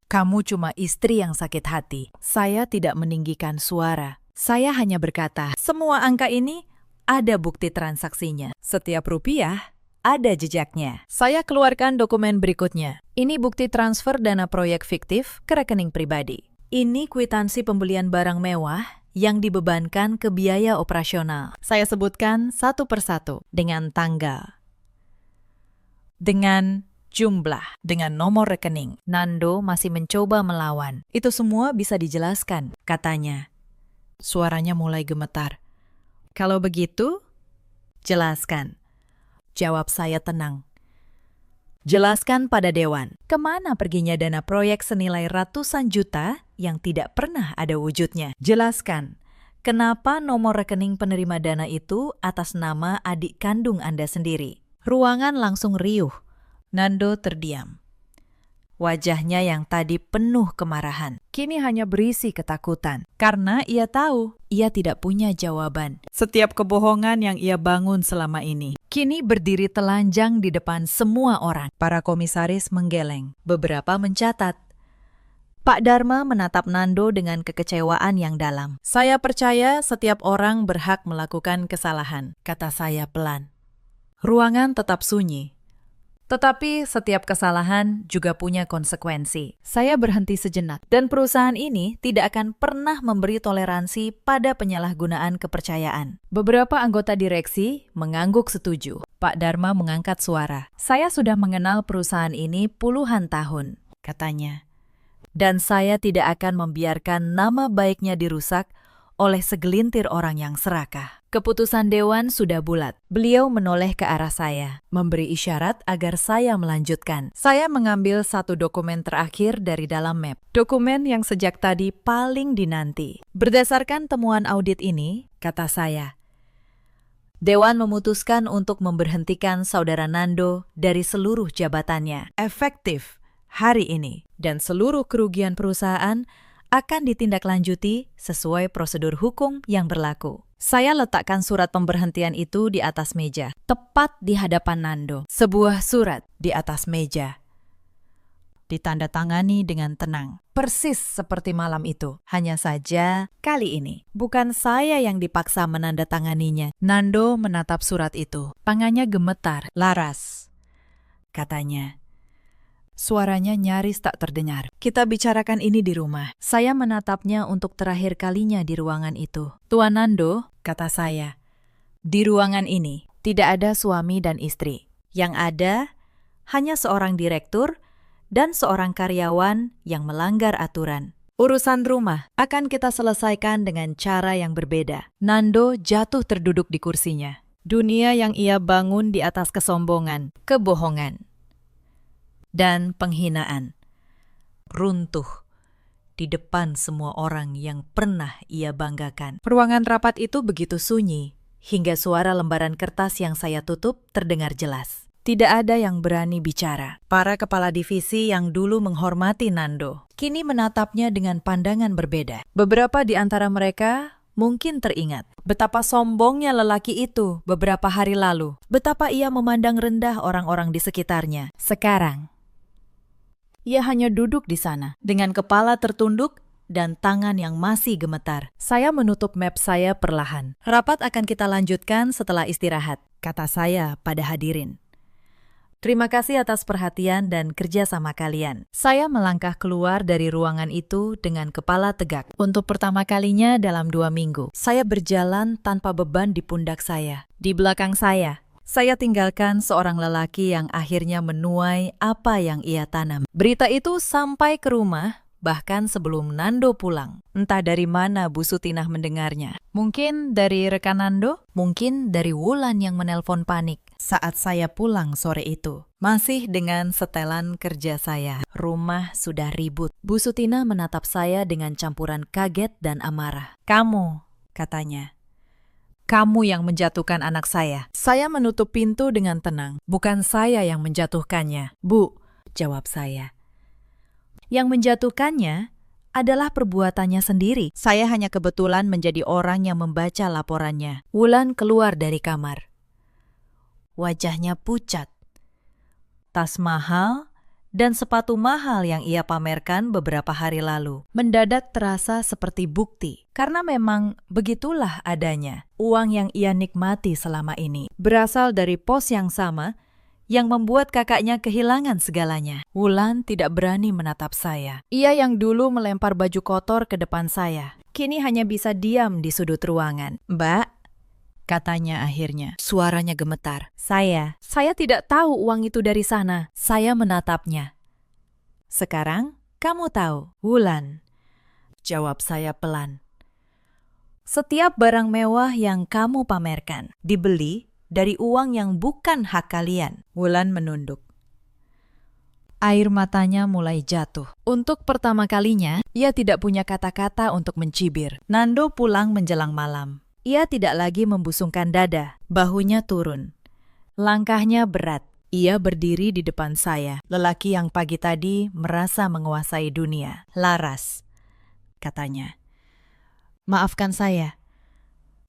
Kamu cuma istri yang sakit hati. Saya tidak meninggikan suara. Saya hanya berkata, semua angka ini ada bukti transaksinya. Setiap rupiah ada jejaknya. Saya keluarkan dokumen berikutnya. Ini bukti transfer dana proyek fiktif ke rekening pribadi. Ini kwitansi pembelian barang mewah yang dibebankan ke biaya operasional. Saya sebutkan satu persatu dengan tanggal, dengan jumlah, dengan nomor rekening. Nando masih mencoba melawan. Itu semua bisa dijelaskan, katanya. Suaranya mulai gemetar. Kalau begitu, jelaskan. Jawab saya tenang. Jelaskan pada Dewan, kemana perginya dana proyek senilai ratusan juta yang tidak pernah ada wujudnya. Jelaskan, kenapa nomor rekening penerima dana itu atas nama adik kandung Anda sendiri. Ruangan langsung riuh. Nando terdiam. Wajahnya yang tadi penuh kemarahan, kini hanya berisi ketakutan. Karena ia tahu, ia tidak punya jawaban. Setiap kebohongan yang ia bangun selama ini, kini berdiri telanjang di depan semua orang. Para komisaris menggeleng. Beberapa mencatat. Pak Dharma menatap Nando dengan kekecewaan yang dalam. Saya percaya setiap orang berhak melakukan kesalahan, kata saya pelan. Ruangan tetap sunyi. Tetapi setiap kesalahan juga punya konsekuensi. Saya berhenti sejenak, dan perusahaan ini tidak akan pernah memberi toleransi pada penyalahgunaan kepercayaan. Beberapa anggota direksi mengangguk setuju. Pak Dharma mengangkat suara. Saya sudah mengenal perusahaan ini puluhan tahun, katanya. Dan saya tidak akan membiarkan nama baiknya dirusak oleh segelintir orang yang serakah. Keputusan Dewan sudah bulat. Beliau menoleh ke arah saya, memberi isyarat agar saya melanjutkan. Saya mengambil satu dokumen terakhir dari dalam map. Dokumen yang sejak tadi paling dinanti. Berdasarkan temuan audit ini, kata saya, Dewan memutuskan untuk memberhentikan Saudara Nando dari seluruh jabatannya, efektif hari ini. Dan seluruh kerugian perusahaan akan ditindaklanjuti sesuai prosedur hukum yang berlaku. Saya letakkan surat pemberhentian itu di atas meja, tepat di hadapan Nando. Sebuah surat di atas meja. Ditandatangani dengan tenang. Persis seperti malam itu. Hanya saja, kali ini, bukan saya yang dipaksa menandatanganinya. Nando menatap surat itu. Tangannya gemetar. Laras, katanya. Suaranya nyaris tak terdengar. Kita bicarakan ini di rumah. Saya menatapnya untuk terakhir kalinya di ruangan itu. Tuan Nando, kata saya, di ruangan ini tidak ada suami dan istri. Yang ada hanya seorang direktur dan seorang karyawan yang melanggar aturan. Urusan rumah akan kita selesaikan dengan cara yang berbeda. Nando jatuh terduduk di kursinya. Dunia yang ia bangun di atas kesombongan, kebohongan, dan penghinaan runtuh di depan semua orang yang pernah ia banggakan. Ruangan rapat itu begitu sunyi, hingga suara lembaran kertas yang saya tutup terdengar jelas. Tidak ada yang berani bicara. Para kepala divisi yang dulu menghormati Nando, kini menatapnya dengan pandangan berbeda. Beberapa di antara mereka mungkin teringat betapa sombongnya lelaki itu beberapa hari lalu, betapa ia memandang rendah orang-orang di sekitarnya. Sekarang, ia hanya duduk di sana, dengan kepala tertunduk dan tangan yang masih gemetar. Saya menutup map saya perlahan. Rapat akan kita lanjutkan setelah istirahat, kata saya pada hadirin. Terima kasih atas perhatian dan kerjasama kalian. Saya melangkah keluar dari ruangan itu dengan kepala tegak. Untuk pertama kalinya dalam 2 minggu, saya berjalan tanpa beban di pundak saya. Di belakang saya tinggalkan seorang lelaki yang akhirnya menuai apa yang ia tanam. Berita itu sampai ke rumah, bahkan sebelum Nando pulang. Entah dari mana Bu Sutinah mendengarnya. Mungkin dari rekan Nando, mungkin dari Wulan yang menelpon panik saat saya pulang sore itu. Masih dengan setelan kerja saya. Rumah sudah ribut. Bu Sutinah menatap saya dengan campuran kaget dan amarah. Kamu, katanya. Kamu yang menjatuhkan anak saya. Saya menutup pintu dengan tenang. Bukan saya yang menjatuhkannya. Bu, jawab saya. Yang menjatuhkannya adalah perbuatannya sendiri. Saya hanya kebetulan menjadi orang yang membaca laporannya. Wulan keluar dari kamar. Wajahnya pucat. Tas mahal dan sepatu mahal yang ia pamerkan beberapa hari lalu mendadak terasa seperti bukti. Karena memang begitulah adanya. Uang yang ia nikmati selama ini berasal dari pos yang sama yang membuat kakaknya kehilangan segalanya. Wulan tidak berani menatap saya. Ia yang dulu melempar baju kotor ke depan saya, kini hanya bisa diam di sudut ruangan. Mbak, katanya akhirnya. Suaranya gemetar. Saya tidak tahu uang itu dari sana. Saya menatapnya. Sekarang kamu tahu, Wulan, jawab saya pelan. Setiap barang mewah yang kamu pamerkan dibeli dari uang yang bukan hak kalian. Wulan menunduk. Air matanya mulai jatuh. Untuk pertama kalinya, ia tidak punya kata-kata untuk mencibir. Nando pulang menjelang malam. Ia tidak lagi membusungkan dada, bahunya turun. Langkahnya berat. Ia berdiri di depan saya, lelaki yang pagi tadi merasa menguasai dunia. Laras, katanya. Maafkan saya.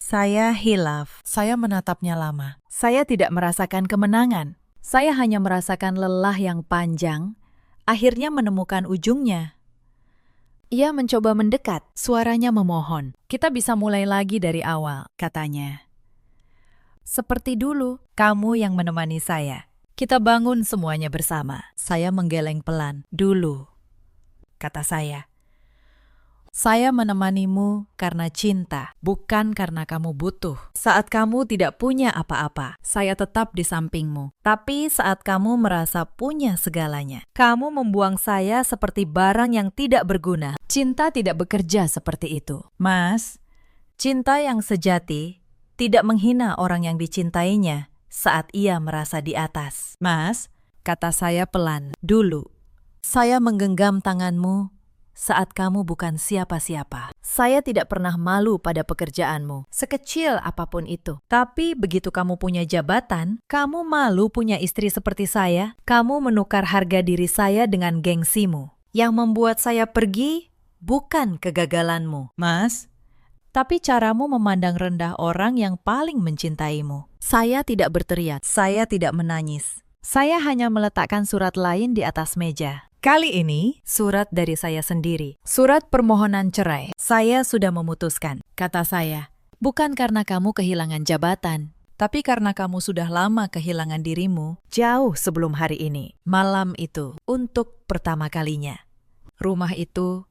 Saya hilaf. Saya menatapnya lama. Saya tidak merasakan kemenangan. Saya hanya merasakan lelah yang panjang, akhirnya menemukan ujungnya. Ia mencoba mendekat, suaranya memohon. Kita bisa mulai lagi dari awal, katanya. Seperti dulu, kamu yang menemani saya. Kita bangun semuanya bersama. Saya menggeleng pelan. Dulu, kata saya. Saya menemanimu karena cinta, bukan karena kamu butuh. Saat kamu tidak punya apa-apa, saya tetap di sampingmu. Tapi saat kamu merasa punya segalanya, kamu membuang saya seperti barang yang tidak berguna. Cinta tidak bekerja seperti itu. Mas, cinta yang sejati tidak menghina orang yang dicintainya saat ia merasa di atas. Mas, Kata saya pelan, dulu. Saya menggenggam tanganmu saat kamu bukan siapa-siapa. Saya tidak pernah malu pada pekerjaanmu, sekecil apapun itu. Tapi begitu kamu punya jabatan, kamu malu punya istri seperti saya. Kamu menukar harga diri saya dengan gengsimu. Yang membuat saya pergi bukan kegagalanmu, Mas, tapi caramu memandang rendah orang yang paling mencintaimu. Saya tidak berteriak, saya tidak menangis. Saya hanya meletakkan surat lain di atas meja. kali ini Surat dari saya sendiri. Surat permohonan cerai. Saya sudah memutuskan, kata saya. Bukan karena kamu kehilangan jabatan, tapi karena kamu sudah lama kehilangan dirimu jauh sebelum hari ini. Malam itu, untuk pertama kalinya. Rumah itu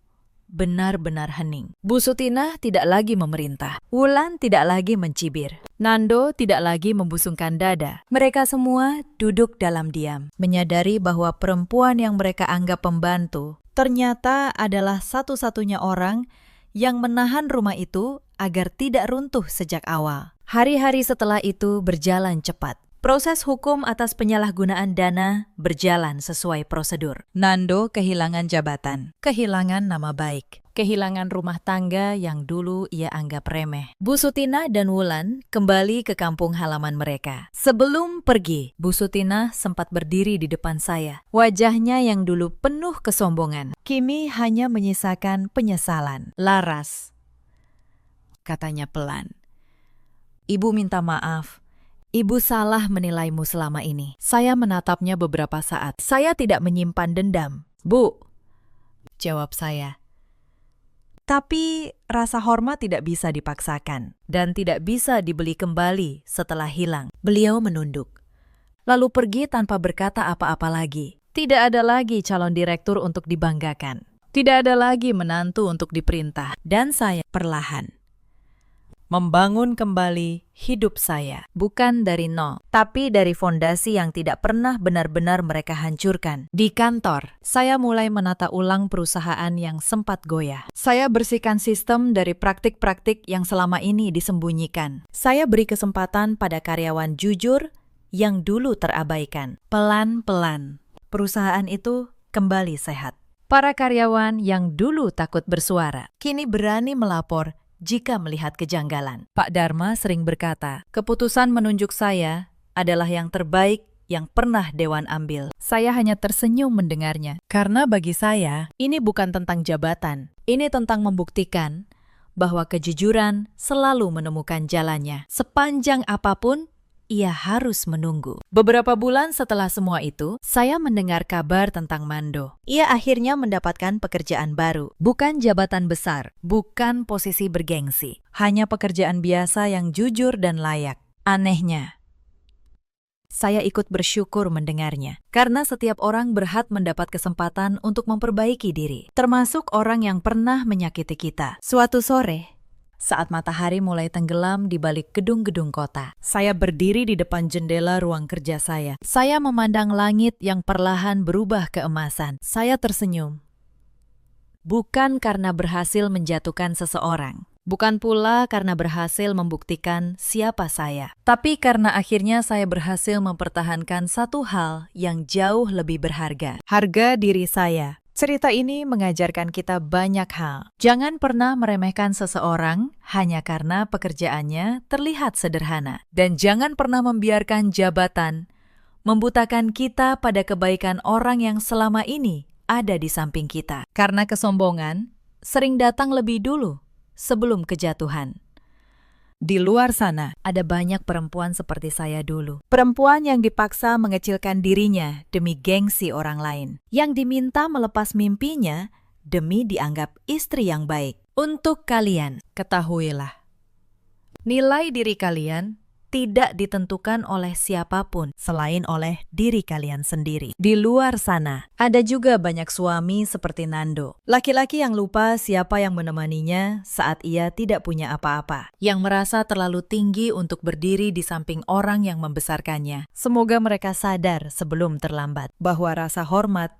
benar-benar hening. Bu Sutina tidak lagi memerintah. Wulan tidak lagi mencibir. Nando tidak lagi membusungkan dada. Mereka semua duduk dalam diam, menyadari bahwa perempuan yang mereka anggap pembantu ternyata adalah satu-satunya orang yang menahan rumah itu agar tidak runtuh sejak awal. Hari-hari setelah itu berjalan cepat. Proses hukum atas penyalahgunaan dana berjalan sesuai prosedur. Nando kehilangan jabatan, kehilangan nama baik, kehilangan rumah tangga yang dulu ia anggap remeh. Bu Sutina dan Wulan kembali ke kampung halaman mereka. Sebelum pergi, Bu Sutina sempat berdiri di depan saya. Wajahnya yang dulu penuh kesombongan, kini hanya menyisakan penyesalan. Laras, katanya pelan. Ibu minta maaf. Ibu salah menilaimu selama ini. Saya menatapnya beberapa saat. Saya tidak menyimpan dendam. Bu, jawab saya. Tapi rasa hormat tidak bisa dipaksakan dan tidak bisa dibeli kembali setelah hilang. Beliau menunduk, lalu pergi tanpa berkata apa-apa lagi. Tidak ada lagi calon direktur untuk dibanggakan. Tidak ada lagi menantu untuk diperintah. Dan saya perlahan membangun kembali hidup saya. Bukan dari nol, tapi dari fondasi yang tidak pernah benar-benar mereka hancurkan. Di kantor, saya mulai menata ulang perusahaan yang sempat goyah. Saya bersihkan sistem dari praktik-praktik yang selama ini disembunyikan. Saya beri kesempatan pada karyawan jujur yang dulu terabaikan. Pelan-pelan, perusahaan itu kembali sehat. Para karyawan yang dulu takut bersuara, kini berani melapor jika melihat kejanggalan. Pak Dharma sering berkata, keputusan menunjuk saya adalah yang terbaik yang pernah Dewan ambil. Saya hanya tersenyum mendengarnya. Karena bagi saya, ini bukan tentang jabatan. Ini tentang membuktikan bahwa kejujuran selalu menemukan jalannya. Sepanjang apapun, ia harus menunggu. Beberapa bulan setelah semua itu, saya mendengar kabar tentang Mando. Ia akhirnya mendapatkan pekerjaan baru. Bukan jabatan besar, bukan posisi bergengsi. Hanya pekerjaan biasa yang jujur dan layak. Anehnya, saya ikut bersyukur mendengarnya. Karena setiap orang berhak mendapat kesempatan untuk memperbaiki diri. Termasuk orang yang pernah menyakiti kita. Suatu sore, saat matahari mulai tenggelam di balik gedung-gedung kota, saya berdiri di depan jendela ruang kerja saya. Saya memandang langit yang perlahan berubah keemasan. Saya tersenyum. Bukan karena berhasil menjatuhkan seseorang. Bukan pula karena berhasil membuktikan siapa saya. Tapi karena akhirnya saya berhasil mempertahankan satu hal yang jauh lebih berharga. Harga diri saya. Cerita ini mengajarkan kita banyak hal. Jangan pernah meremehkan seseorang hanya karena pekerjaannya terlihat sederhana. Dan jangan pernah membiarkan jabatan membutakan kita pada kebaikan orang yang selama ini ada di samping kita. Karena kesombongan sering datang lebih dulu sebelum kejatuhan. Di luar sana, ada banyak perempuan seperti saya dulu. Perempuan yang dipaksa mengecilkan dirinya demi gengsi orang lain. Yang diminta melepas mimpinya demi dianggap istri yang baik. Untuk kalian, ketahuilah, nilai diri kalian tidak ditentukan oleh siapapun selain oleh diri kalian sendiri. Di luar sana, ada juga banyak suami seperti Nando. Laki-laki yang lupa siapa yang menemaninya saat ia tidak punya apa-apa. Yang merasa terlalu tinggi untuk berdiri di samping orang yang membesarkannya. Semoga mereka sadar sebelum terlambat bahwa rasa hormat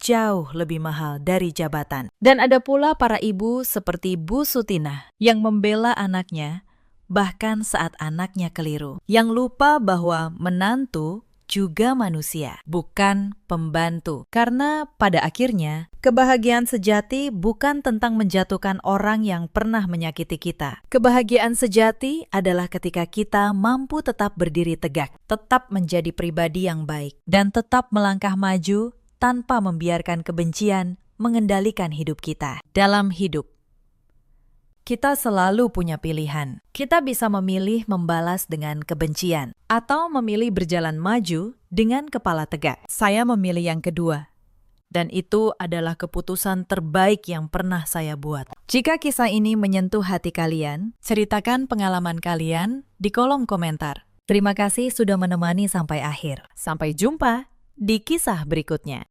jauh lebih mahal dari jabatan. Dan ada pula para ibu seperti Bu Sutina yang membela anaknya bahkan saat anaknya keliru. Yang lupa bahwa menantu juga manusia, bukan pembantu. Karena pada akhirnya, kebahagiaan sejati bukan tentang menjatuhkan orang yang pernah menyakiti kita. Kebahagiaan sejati adalah ketika kita mampu tetap berdiri tegak, tetap menjadi pribadi yang baik, dan tetap melangkah maju tanpa membiarkan kebencian mengendalikan hidup kita. Dalam hidup, kita selalu punya pilihan. Kita bisa memilih membalas dengan kebencian atau memilih berjalan maju dengan kepala tegak. Saya memilih yang kedua. Dan itu adalah keputusan terbaik yang pernah saya buat. Jika kisah ini menyentuh hati kalian, ceritakan pengalaman kalian di kolom komentar. Terima kasih sudah menemani sampai akhir. Sampai jumpa di kisah berikutnya.